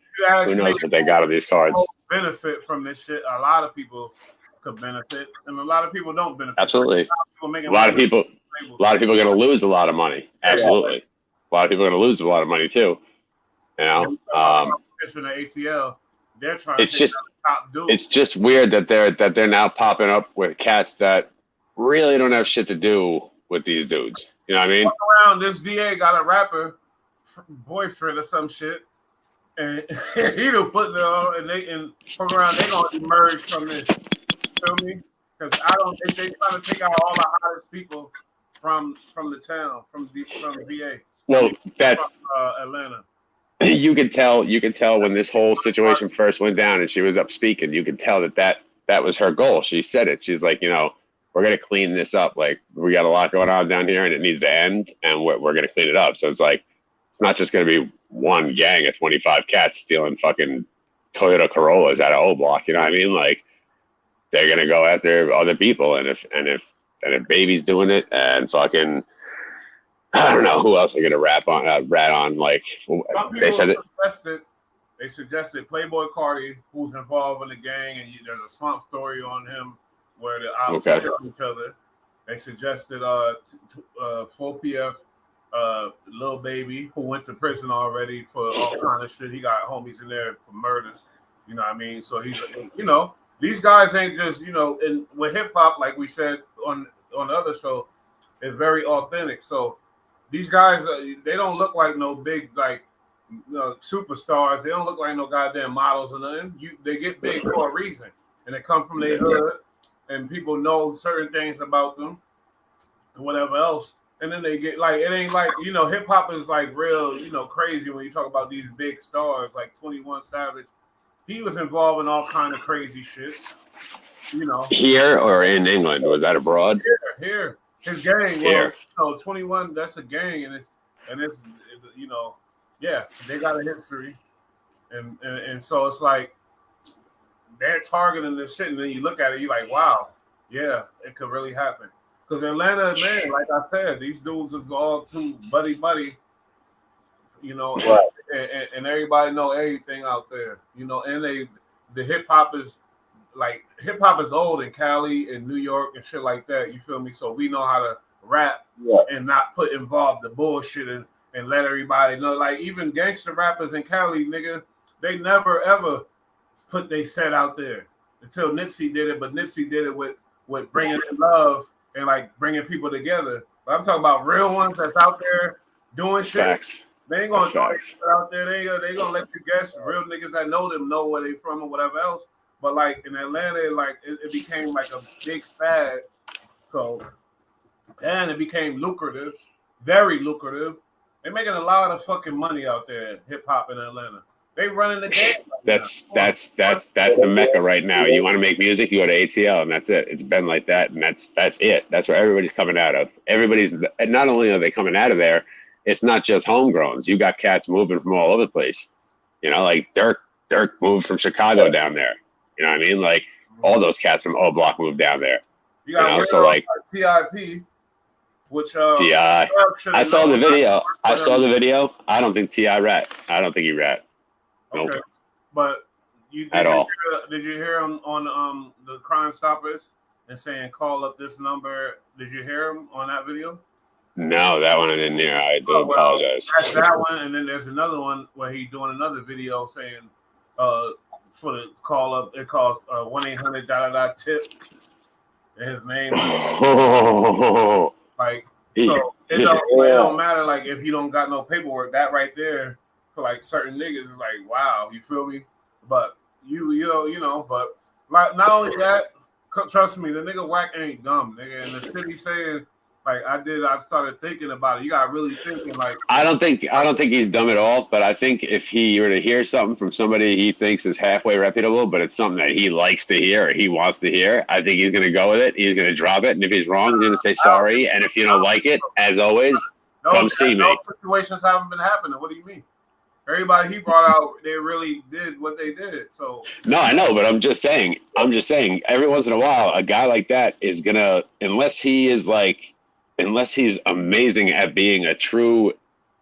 who knows what they got on these cards. Benefit from this shit. A lot of people could benefit, and a lot of people don't benefit. Absolutely. A lot of people are going to lose a lot of money. Absolutely. A lot of people are going to lose a lot of money too. From the ATL, they're trying to take top dude. It's just weird that they're now popping up with cats that really don't have shit to do with these dudes. You know what I mean? Around this DA got a rapper boyfriend or some shit, and he done put it on, and they gonna emerge from this. Feel me? Because they trying to take out all the hottest people from the town, from VA. Well, that's Atlanta. You could tell when this whole situation first went down and she was up speaking, you could tell that was her goal. She said it. She's like, we're going to clean this up. Like, we got a lot going on down here and it needs to end, and we're going to clean it up. So it's like, it's not just going to be one gang of 25 cats stealing fucking Toyota Corollas out of O Block. You know what I mean? Like, they're going to go after other people. And if Baby's doing it, and fucking, I don't know who else they're gonna rat on. Like, they said they suggested Playboy Cardi, who's involved in the gang, and there's a swamp story on him where the ops kill each other. They suggested 4PF, Lil Baby, who went to prison already for all kind of shit. He got homies in there for murders. You know what I mean? So he's, these guys ain't just, and with hip hop, like we said on the other show, it's very authentic. So these guys, they don't look like no big, superstars. They don't look like no goddamn models or nothing. They get big for a reason, and they come from their hood, and people know certain things about them, and whatever else. And then they get it ain't like, hip hop is like real, crazy when you talk about these big stars like 21 Savage. He was involved in all kind of crazy shit, Here or in England? Was that abroad? Here. His gang, here. 21. That's a gang, and it's they got a history, and so it's like they're targeting this shit, and then you look at it, you're like, wow, yeah, it could really happen. Because Atlanta, man, like I said, these dudes is all too buddy, right. and everybody know everything out there, and the hip hop is old in Cali and New York and shit like that. You feel me? So we know how to rap and not involve the bullshit and let everybody know. Like, even gangster rappers in Cali, nigga, they never ever put they set out there until Nipsey did it. But Nipsey did it with with bringing in love and like bringing people together. But I'm talking about real ones that's out there doing shit. Facts. They ain't gonna throw Facts. shit out there. They gonna let you guess. Real niggas that know them know where they from or whatever else. But like in Atlanta, like it became like a big fad. So, and it became lucrative, very lucrative. They're making a lot of fucking money out there, hip hop in Atlanta. They running the game. That's the mecca right now. You want to make music, you go to ATL, and that's it. It's been like that, and that's it. That's where everybody's coming out of. Everybody's not only are they coming out of there, it's not just homegrowns. You got cats moving from all over the place. You know, like Dirk moved from Chicago down there. You know what I mean? Like all those cats from O Block moved down there. You got so like TIP, which T.I. I saw the video. I don't think T.I. rat. I don't think he rat. Nope. Okay. But did you hear him on the Crime Stoppers and saying call up this number? Did you hear him on that video? No, that one I didn't hear. I do apologize. That's that one, and then there's another one where he's doing another video saying for the call up. It calls 1-800-tip. And his name, like, so it don't matter. Like, if you don't got no paperwork, that right there for like certain niggas is like, wow, you feel me? But you know, but like not only that, trust me, the nigga Whack ain't dumb, nigga. And the shit he's saying, like I started thinking about it. You got really thinking, like I don't think he's dumb at all. But I think if he were to hear something from somebody he thinks is halfway reputable, but it's something that he likes to hear or he wants to hear, I think he's gonna go with it. He's gonna drop it, and if he's wrong, he's gonna say sorry. And if you don't like it, as always, come see me. Those situations haven't been happening. What do you mean? Everybody he brought out, they really did what they did. So no, I know, but I'm just saying. Every once in a while, a guy like that is gonna, unless he's amazing at being a true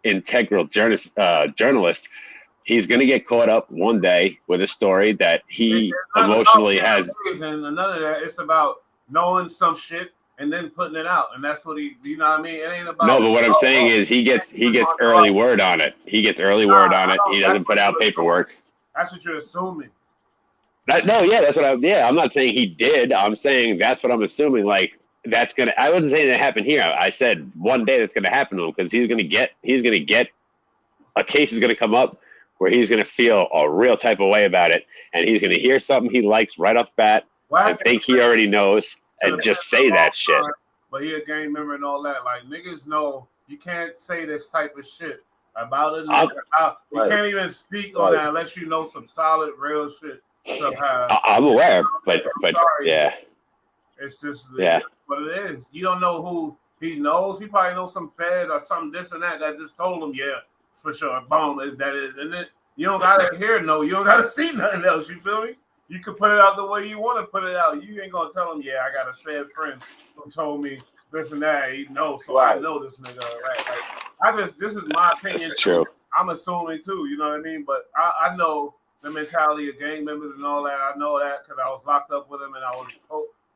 integral journalist, he's going to get caught up one day with a story that he emotionally has. And another that it's about knowing some shit and then putting it out, and that's what you know what I mean? It ain't about. No, but what I'm saying is he gets early word on it. He gets early word on it. He doesn't put out paperwork. That's what you're assuming. I'm not saying he did. I'm saying that's what I'm assuming. Like. I wasn't saying that happened here. I said one day that's going to happen to him because he's going to get a case is going to come up where he's going to feel a real type of way about it, and he's going to hear something he likes right off bat and think he already knows and just say that shit. But he a gang member and all that. Like niggas know you can't say this type of shit about it. You can't even speak on that unless you know some solid real shit. Somehow. I'm aware, but yeah. It's just what it is. You don't know who he knows. He probably knows some Fed or something this and that just told him, yeah, for sure. Boom, and then you don't gotta hear no, you don't gotta see nothing else. You feel me? You could put it out the way you want to put it out. You ain't gonna tell him, yeah, I got a Fed friend who told me this and that. He knows, so I know this nigga. Right? Like this is my opinion. That's true. I'm assuming too. You know what I mean? But I know the mentality of gang members and all that. I know that because I was locked up with them and I was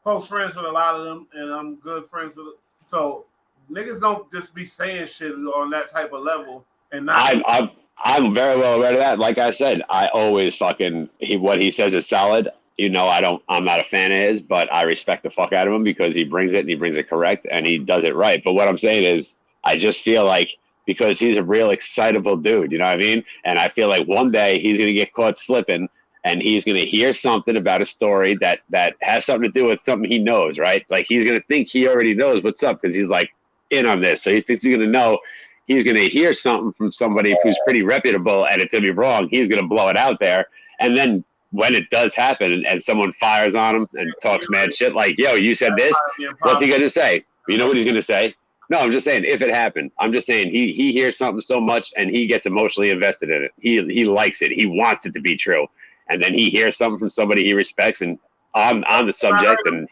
close friends with a lot of them, and I'm good friends with them. So niggas don't just be saying shit on that type of level. And I'm very well aware of that. Like I said, I always what he says is solid. You know, I'm not a fan of his, but I respect the fuck out of him because he brings it and he brings it correct and he does it right. But what I'm saying is, I just feel like because he's a real excitable dude, you know what I mean? And I feel like one day he's gonna get caught slipping. And he's going to hear something about a story that has something to do with something he knows, right? Like he's going to think he already knows what's up because he's like in on this. So he thinks he's going to know. He's going to hear something from somebody who's pretty reputable and it's going to be wrong. He's going to blow it out there. And then when it does happen and someone fires on him and talks mad shit like, yo, you said this, what's he going to say? You know what he's going to say? No, I'm just saying if it happened, I'm just saying he hears something so much and he gets emotionally invested in it. He likes it. He wants it to be true. And then he hears something from somebody he respects and on the subject, and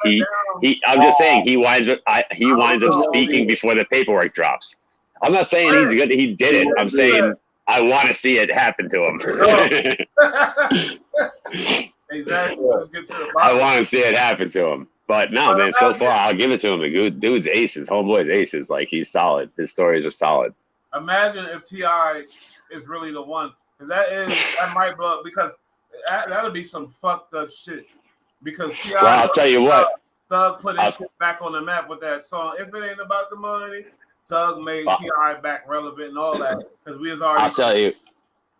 I'm just saying he winds up speaking before the paperwork drops. I'm not saying he's good. He did it. I'm saying I want to see it happen to him. Exactly. Let's get to the bottom. I want to see it happen to him. But no, man, so far I'll give it to him. The dude's aces, homeboy's aces. Like he's solid. His stories are solid. Imagine if T.I. is really the one, because that might blow up because that'll be some fucked up shit. Because T.I. Well, I'll tell you what. Thug put his shit back on the map with that song. If it ain't about the money, Thug made T.I. back relevant and all that because we was already. I'll tell you,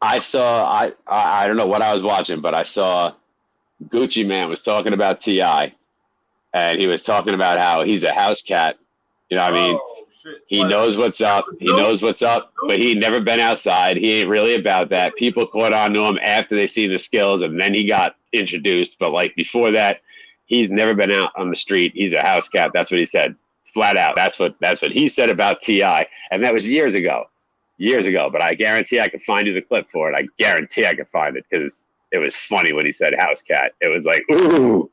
I don't know what I was watching, but I saw Gucci Man was talking about T.I. and he was talking about how he's a house cat. You know what I mean? Shit. He knows what's up. He knows what's up, but he ain't never been outside. He ain't really about that. People caught on to him after they seen the skills, and then he got introduced. But like before that, he's never been out on the street. He's a house cat. That's what he said, flat out. That's what he said about T.I. And that was years ago. But I guarantee I could find you the clip for it. I guarantee I could find it because it was funny when he said house cat. It was like, ooh.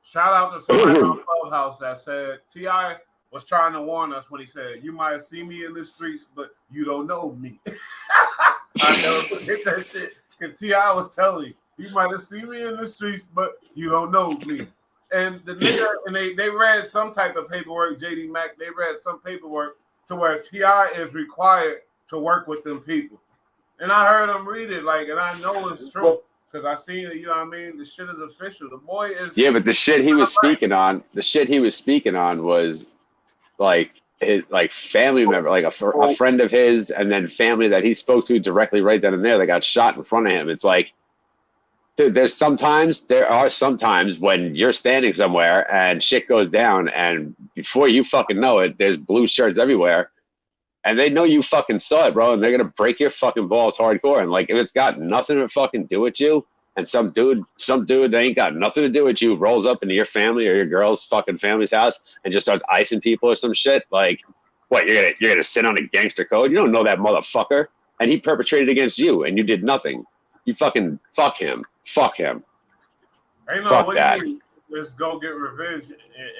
Shout out to somebody on Clubhouse that said T.I. was trying to warn us when he said, "You might see me in the streets, but you don't know me." I never forget that shit. Because T.I. was telling you might have seen me in the streets, but you don't know me. And the nigga, and they read some type of paperwork, JD Mack, they read some paperwork to where T.I. is required to work with them people. And I heard him read it, like, and I know it's true. Because I seen it, you know what I mean? The shit is official. The boy is. Yeah, but the shit he was speaking on was like his family member, like a friend of his, and then family that he spoke to directly right then and there that got shot in front of him. It's like, dude, there are sometimes when you're standing somewhere and shit goes down, and before you fucking know it, there's blue shirts everywhere. And they know you fucking saw it, bro, and they're gonna break your fucking balls hardcore. And like, if it's got nothing to fucking do with you, and some dude that ain't got nothing to do with you rolls up into your family or your girl's fucking family's house and just starts icing people or some shit, like, what, you're gonna sit on a gangster code? You don't know that motherfucker, and he perpetrated against you, and you did nothing. You fucking fuck him. Ain't no fuck what that. You mean? Let's go get revenge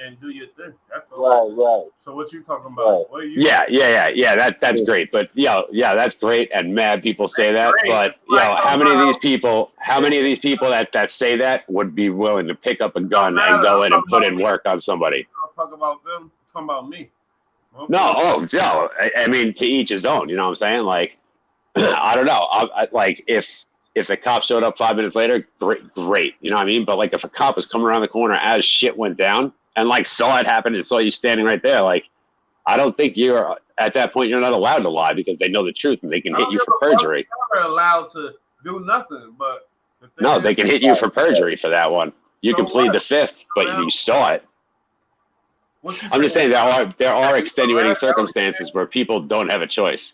and do your thing. That's all. Right. So what you talking about? What you That's great. But yeah, that's great. And mad people say that. Great. But how many of these people that say that would be willing to pick up a gun and go in and put in work on somebody? Talk about them. Talking about me. Okay. No. I mean, to each his own. You know what I'm saying? Like, I don't know. I like if the cop showed up 5 minutes later, great. You know what I mean? But like, if a cop was coming around the corner as shit went down and like saw it happen and saw you standing right there, like, I don't think you're at that point. You're not allowed to lie because they know the truth and they can hit you for perjury. You're not allowed to do nothing, but no, they can hit you for perjury for that one. You can plead the fifth, but you saw it. I'm just saying there are extenuating circumstances where people don't have a choice.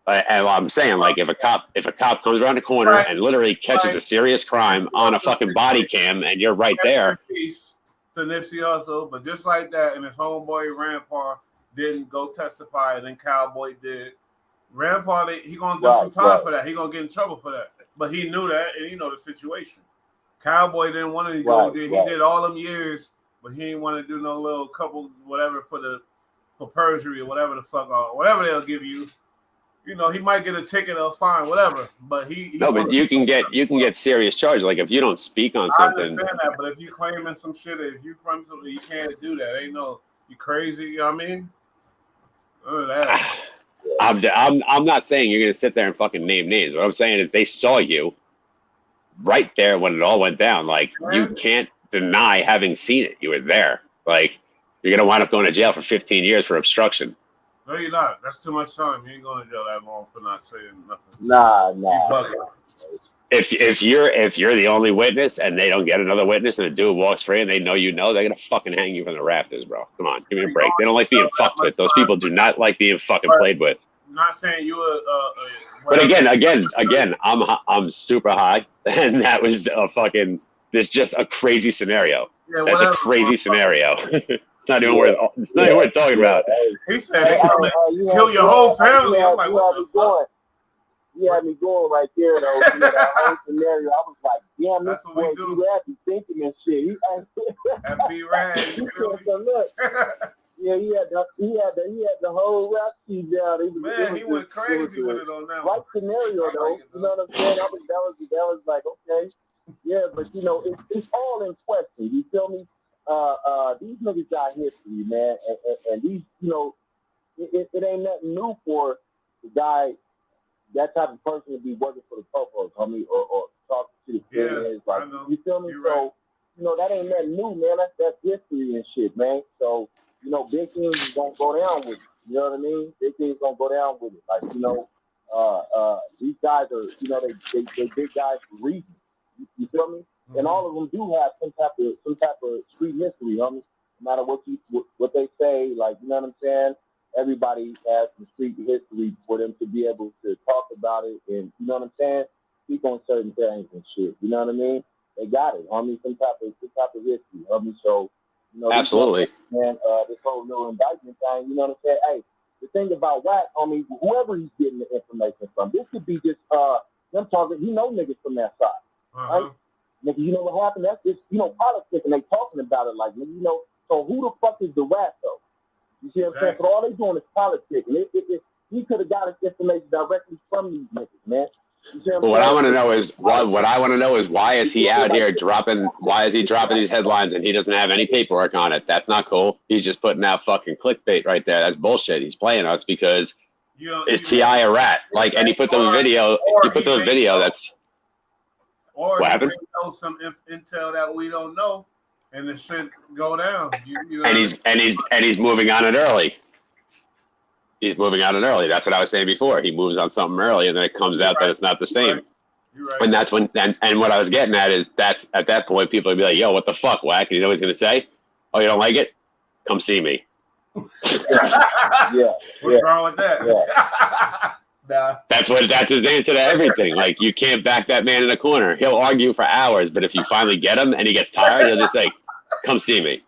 And I'm saying, like, if a cop comes around the corner and literally catches a serious crime on a fucking body cam and you're right there. To Nipsey Hussle, but just like that, and his homeboy Rampart didn't go testify, and then Cowboy did. Rampart, he gonna do some time for that. He gonna get in trouble for that. But he knew that, and he know the situation. Cowboy didn't want to go. He did all them years, but he didn't want to do no little couple whatever for perjury or whatever the fuck, or whatever they'll give you. You know, he might get a ticket or a fine, whatever. But but you can get serious charges. Like if you don't speak on something. I understand that, but if you claiming some shit, if you from something, you can't do that. Ain't no, you crazy. You know what I mean? I'm not saying you're gonna sit there and fucking name names. What I'm saying is they saw you right there when it all went down. Like you can't deny having seen it. You were there. Like you're gonna wind up going to jail for 15 years for obstruction. No, you're not. That's too much time. You ain't going to jail that long for not saying nothing. Nah. If you're the only witness and they don't get another witness and the dude walks free and they know you know, they're gonna fucking hang you from the rafters, bro. Come on, give me a break. They don't like being fucked with. Those people do not like being fucking played with. I'm not saying you but again, I'm super high, and that was there's just a crazy scenario. Yeah, that's a crazy scenario. It's not even worth talking about. He said they come and kill your whole family. I'm like, what the fuck? You had me going right there, though. That whole scenario, I was like, damn, this boy do that, be thinking and shit. That be right. Yeah, he had the whole rap sheet down. He went crazy with it on that right scenario, though. You know what I'm saying? That was like, okay, yeah, but you know, it's all in question. You feel me? These niggas got history, man, and these, you know, it ain't nothing new for the guy, that type of person to be working for the Popos, homie, or talking to the fans. Like, you feel me? You're so, right. that ain't nothing new, man. That's history and shit, man. So, big things is gonna go down with it. You know what I mean? Big things gonna go down with it. Like, these guys are, they big guys for reasons. You feel me? Mm-hmm. And all of them do have some type of street history, homie. No matter what they say, like, you know what I'm saying? Everybody has some street history for them to be able to talk about it and, you know what I'm saying? Speak on certain things and shit. You know what I mean? They got it, homie. Some type of history, homie. So, absolutely, man. This whole little indictment thing, you know what I'm saying? Hey, the thing about Wack, homie, whoever he's getting the information from, this could be just them talking. He know niggas from that side, right? Nigga, you know what happened? That's just politics, and they talking about it like, So who the fuck is the Wack though? You see what I'm saying? So all they doing is politics, and he could have got his information directly from these niggas, man. But what I want to know is why is he out here dropping these headlines and he doesn't have any paperwork on it? That's not cool. He's just putting out fucking clickbait right there. That's bullshit. He's playing us because is T.I. a rat? Like, and he puts up a video. That's or what happened. Know some intel that we don't know, and the shit go down. And he's moving on it early. He's moving on it early. That's what I was saying before. He moves on something early, and then it comes out that it's not the same. You're right. And that's when, and what I was getting at is that at that point, people would be like, "Yo, what the fuck, Wack?" And you know what he's gonna say? "Oh, you don't like it? Come see me." Yeah. What's wrong with that? Yeah. Nah. That's his answer to everything. Like, you can't back that man in a corner. He'll argue for hours, but if you finally get him and he gets tired, he'll just say, "Come see me."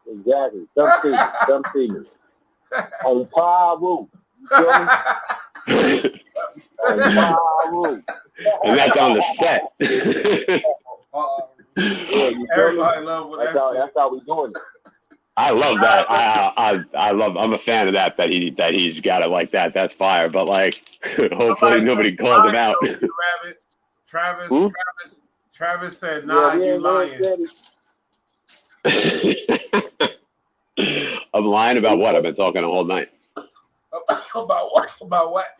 Exactly. Come see me. On Paru. And that's on the set. Everybody love what that's how we doing it. I love that. I'm a fan of that he's got it like that. That's fire. But like, hopefully nobody calls him out. Travis said, "Nah, you lying." I'm lying about what? I've been talking the whole night. About what? About what?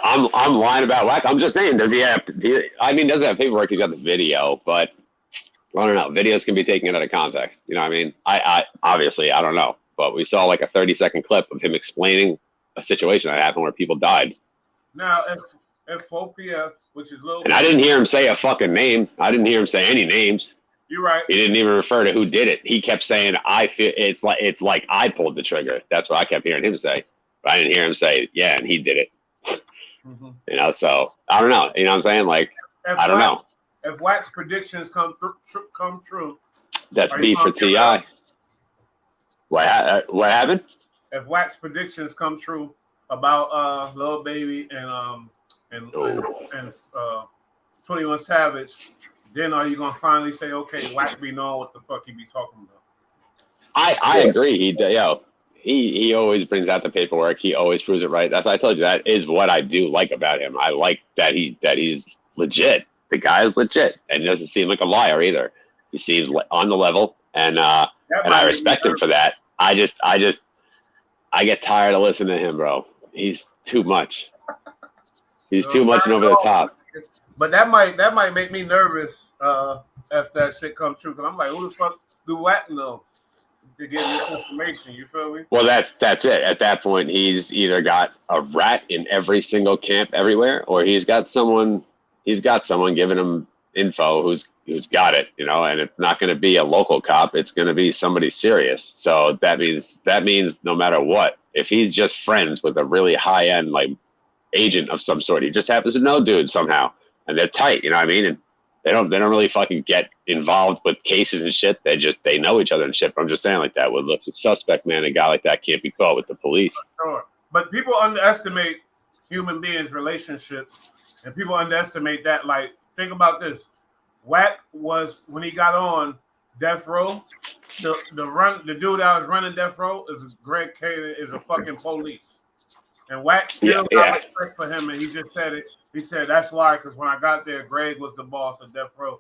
I'm lying about Wack. I'm just saying, doesn't have paperwork. He's got the video, but I don't know. Videos can be taken out of context. You know what I mean? I obviously, I don't know. But we saw like a 30-second clip of him explaining a situation that happened where people died. Now, if OPF, which is Lil, and I didn't hear him say a fucking name. I didn't hear him say any names. You're right. He didn't even refer to who did it. He kept saying, "I feel it's like I pulled the trigger." That's what I kept hearing him say. But I didn't hear him say, "Yeah, and he did it." Mm-hmm. So I don't know. You know what I'm saying? Like, I don't know. If Wack's predictions come true, that's B for T.I. What happened? If Wack's predictions come true about Lil Baby and 21 Savage, then are you gonna finally say, okay, Wack be knowing what the fuck he be talking about? I agree. He always brings out the paperwork. He always proves it right. That's why I told you that is what I do like about him. I like that he's legit. The guy is legit and he doesn't seem like a liar either. He seems on the level, and I respect him for that. I get tired of listening to him, bro. He's too much. He's too much and over the top. But that might make me nervous if that shit comes true. Because I'm like, who the fuck do Wack know to get this information? You feel me? Well, that's it. At that point, he's either got a rat in every single camp everywhere, or he's got someone giving him info who's got it, and it's not going to be a local cop. It's going to be somebody serious. So that means no matter what, if he's just friends with a really high end like agent of some sort, he just happens to know dude somehow, and they're tight. You know what I mean? And they don't really fucking get involved with cases and shit. They know each other and shit. But I'm just saying like that. With the suspect, man, a guy like that can't be caught with the police. Sure. But people underestimate human beings' relationships, and people underestimate that. Like, think about this. Wack was, when he got on Death Row, the dude that was running Death Row is Greg Caden, is a fucking police. And Wack still got respect for him, and he just said it. He said that's why, because when I got there, Greg was the boss of Death Row.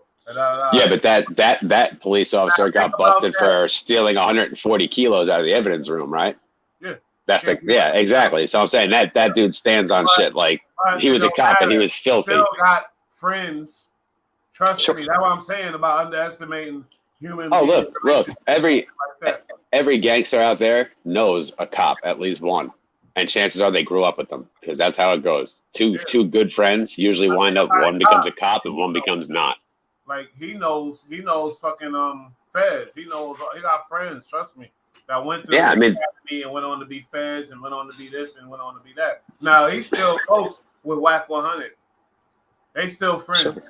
Yeah, but that police officer got busted for stealing 140 kilos out of the evidence room, right? Yeah. Yeah, exactly. So I'm saying that dude stands on shit. Like, he was a cop and he was filthy. Still got friends Trust me, that's what I'm saying about underestimating human. Oh, beings, look, like that. every gangster out there knows a cop, at least one. And chances are they grew up with them because that's how it goes. Two good friends usually wind up, one becomes a cop and one becomes not. Like he knows fucking feds. He got friends, trust me, that went through academy and went on to be feds and went on to be this and went on to be that. Now he's still close with Whack 100. They still friends. Sure.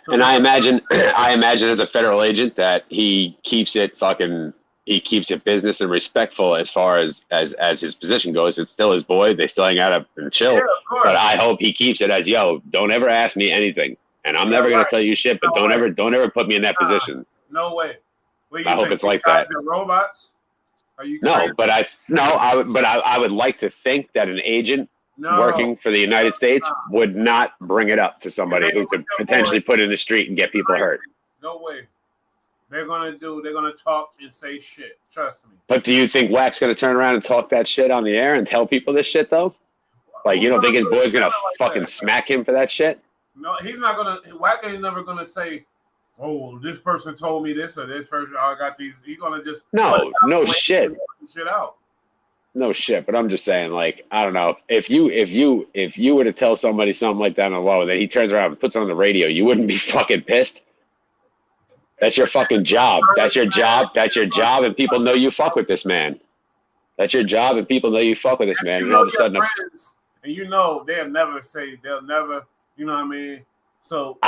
So and I imagine as a federal agent that he keeps it business and respectful as far as his position goes. It's still his boy. They still hang out and chill. Yeah, but I hope he keeps it as, yo, don't ever ask me anything. And I'm never going to tell you shit, but don't ever put me in that position. No way. I hope it's like that. Robots? Are you no, but I would like to think that an agent working for the United States would not bring it up to somebody who could potentially put it in the street and get people hurt. No way. They're gonna talk and say shit. Trust me. But do you think Wack's gonna turn around and talk that shit on the air and tell people this shit though? Like, you don't think his boy's gonna fucking smack him for that shit? No, he's not gonna. Wack ain't never gonna say, "Oh, this person told me this or this person. I got these." He's gonna just no shit. Shit out. No shit, but I'm just saying, like, I don't know. If you were to tell somebody something like that on the low, and then he turns around and puts it on the radio, you wouldn't be fucking pissed. That's your fucking job. That's your job. That's your job, and people know you fuck with this man. That's your job, and people know you fuck with this man. And all of a sudden, friends, and you know they'll never, you know what I mean? So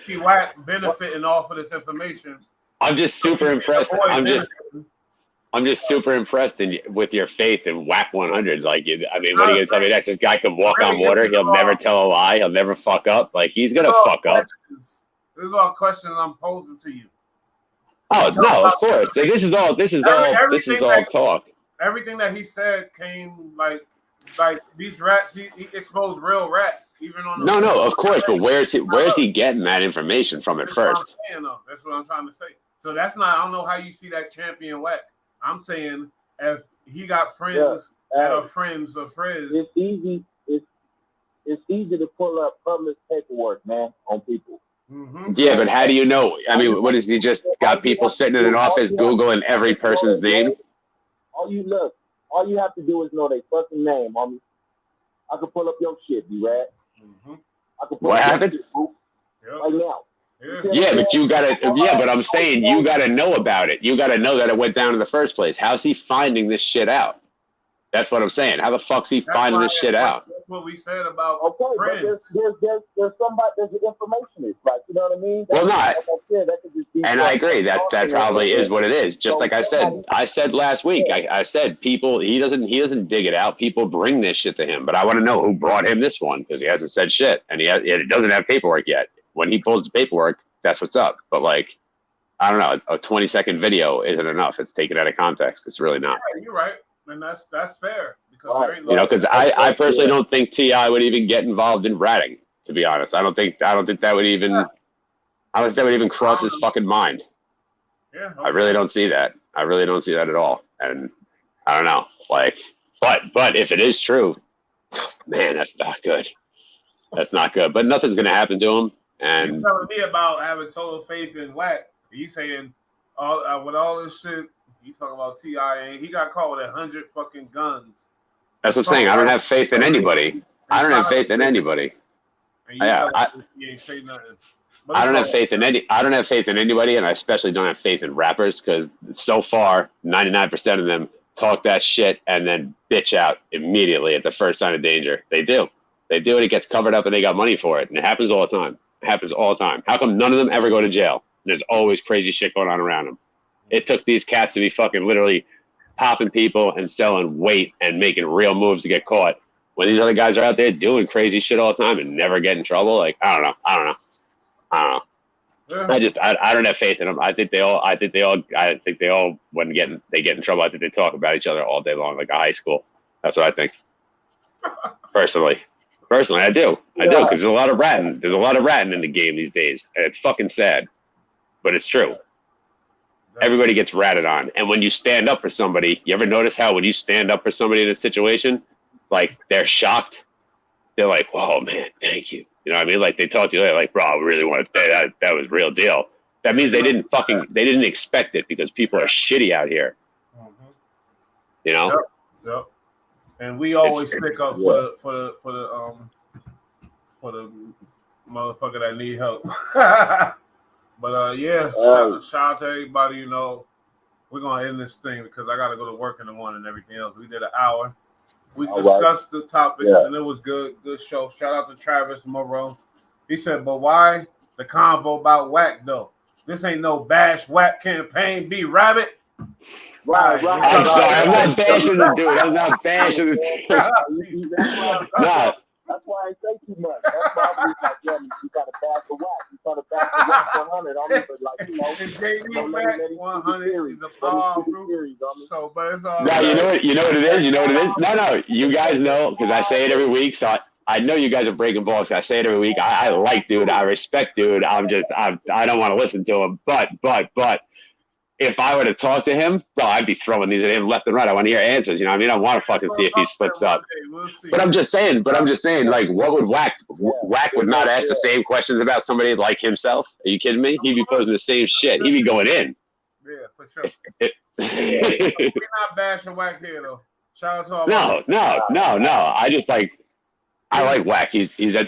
see Wack benefiting off of this information. I'm just super impressed. I'm just super impressed with your faith in Whack 100. Like, I mean, what are you gonna tell me next? This guy can walk on water. He'll never tell a lie. He'll never fuck up. Like, he's gonna fuck up. This is all questions I'm posing to you. Oh no, of course. Like, this is all talk. Everything that he said came like these rats. He exposed real rats, even on. No, of course. But where's he getting that information from at first? That's what I'm trying to say. So that's not. I don't know how you see that champion Whack. I'm saying if he got friends that are friends of friends. It's easy. It's easy to pull up public paperwork, man, on people. Mm-hmm. Yeah, but how do you know? I mean, what is he just got people sitting in an office Googling every person's name? All you have to do is know their fucking name, homie. I can pull up your shit, B-Rad. Mm-hmm. What happened? Right now. Yeah, but I'm saying you gotta know about it. You gotta know that it went down in the first place. How's he finding this shit out? That's what I'm saying. How the fuck's he finding this shit out? That's what we said about friends. There's somebody, there's the information is like, you know what I mean? Well, not. And I agree that probably is what it is. Just like I said last week, I said people, he doesn't dig it out. People bring this shit to him, but I want to know who brought him this one because he hasn't said shit and it doesn't have paperwork yet. When he pulls the paperwork, that's what's up. But like, I don't know, a 20-second video isn't enough. It's taken out of context. It's really not. Yeah, you're right. And that's fair because because I personally don't think T.I. would even get involved in ratting. To be honest, I don't think that would even cross his fucking mind. Yeah, okay. I really don't see that. I really don't see that at all. And I don't know, like, but if it is true, man, that's not good. That's not good. But nothing's gonna happen to him. And you're telling me about having total faith in Whack. You saying with all this shit. You talking about T.I. and he got caught with 100 fucking guns. That's what I'm saying. I don't have faith in anybody. I don't have faith in anybody. Yeah, I don't have faith in anybody, and I especially don't have faith in rappers because so far 99% of them talk that shit and then bitch out immediately at the first sign of danger. They do, and it gets covered up, and they got money for it, and it happens all the time. How come none of them ever go to jail? There's always crazy shit going on around them. It took these cats to be fucking literally popping people and selling weight and making real moves to get caught. When these other guys are out there doing crazy shit all the time and never get in trouble, like I don't know. Yeah. I don't have faith in them. I think they all when they get in trouble, I think they talk about each other all day long like a high school. That's what I think. Personally, I do because there's a lot of ratting. There's a lot of ratting in the game these days, and it's fucking sad, but it's true. Everybody gets ratted on. And when you stand up for somebody, you ever notice how when you stand up for somebody in a situation, like they're shocked? They're like, "Whoa, man, thank you." You know what I mean? Like they talk to you like, bro, I really want to say that was real deal. That means they didn't expect it because people are shitty out here. You know? Yep. And we always stick up for the motherfucker that need help. But shout out to everybody. You know, we're gonna end this thing because I gotta go to work in the morning and everything else. We did an hour. We discussed the topics and it was good show. Shout out to Travis Moreau. He said, but why the combo about Wack though? This ain't no bash Wack campaign, B Rabbit. Right. I'm sorry, I'm not bashing the dude. I'm not bashing the dude. That's why I say too much. That's why I was like, yeah, you gotta back the Wack. You gotta back the Wack 100 on me, but like, you know, JD Wack 100 is a power group. So, but it's all. No, you know what it is. No, you guys know because I say it every week. So I know you guys are breaking balls. I say it every week. I like dude. I respect dude. I don't want to listen to him. But if I were to talk to him, bro, I'd be throwing these at him left and right. I want to hear answers. You know what I mean? I want to fucking see if he slips up. But I'm just saying, like, what would Wack would not ask the same questions about somebody like himself? Are you kidding me? He'd be posing the same shit. He'd be going in. Yeah, for sure. We're not bashing Wack here, though. Shout out to all. No. I just like, I like Wack. He's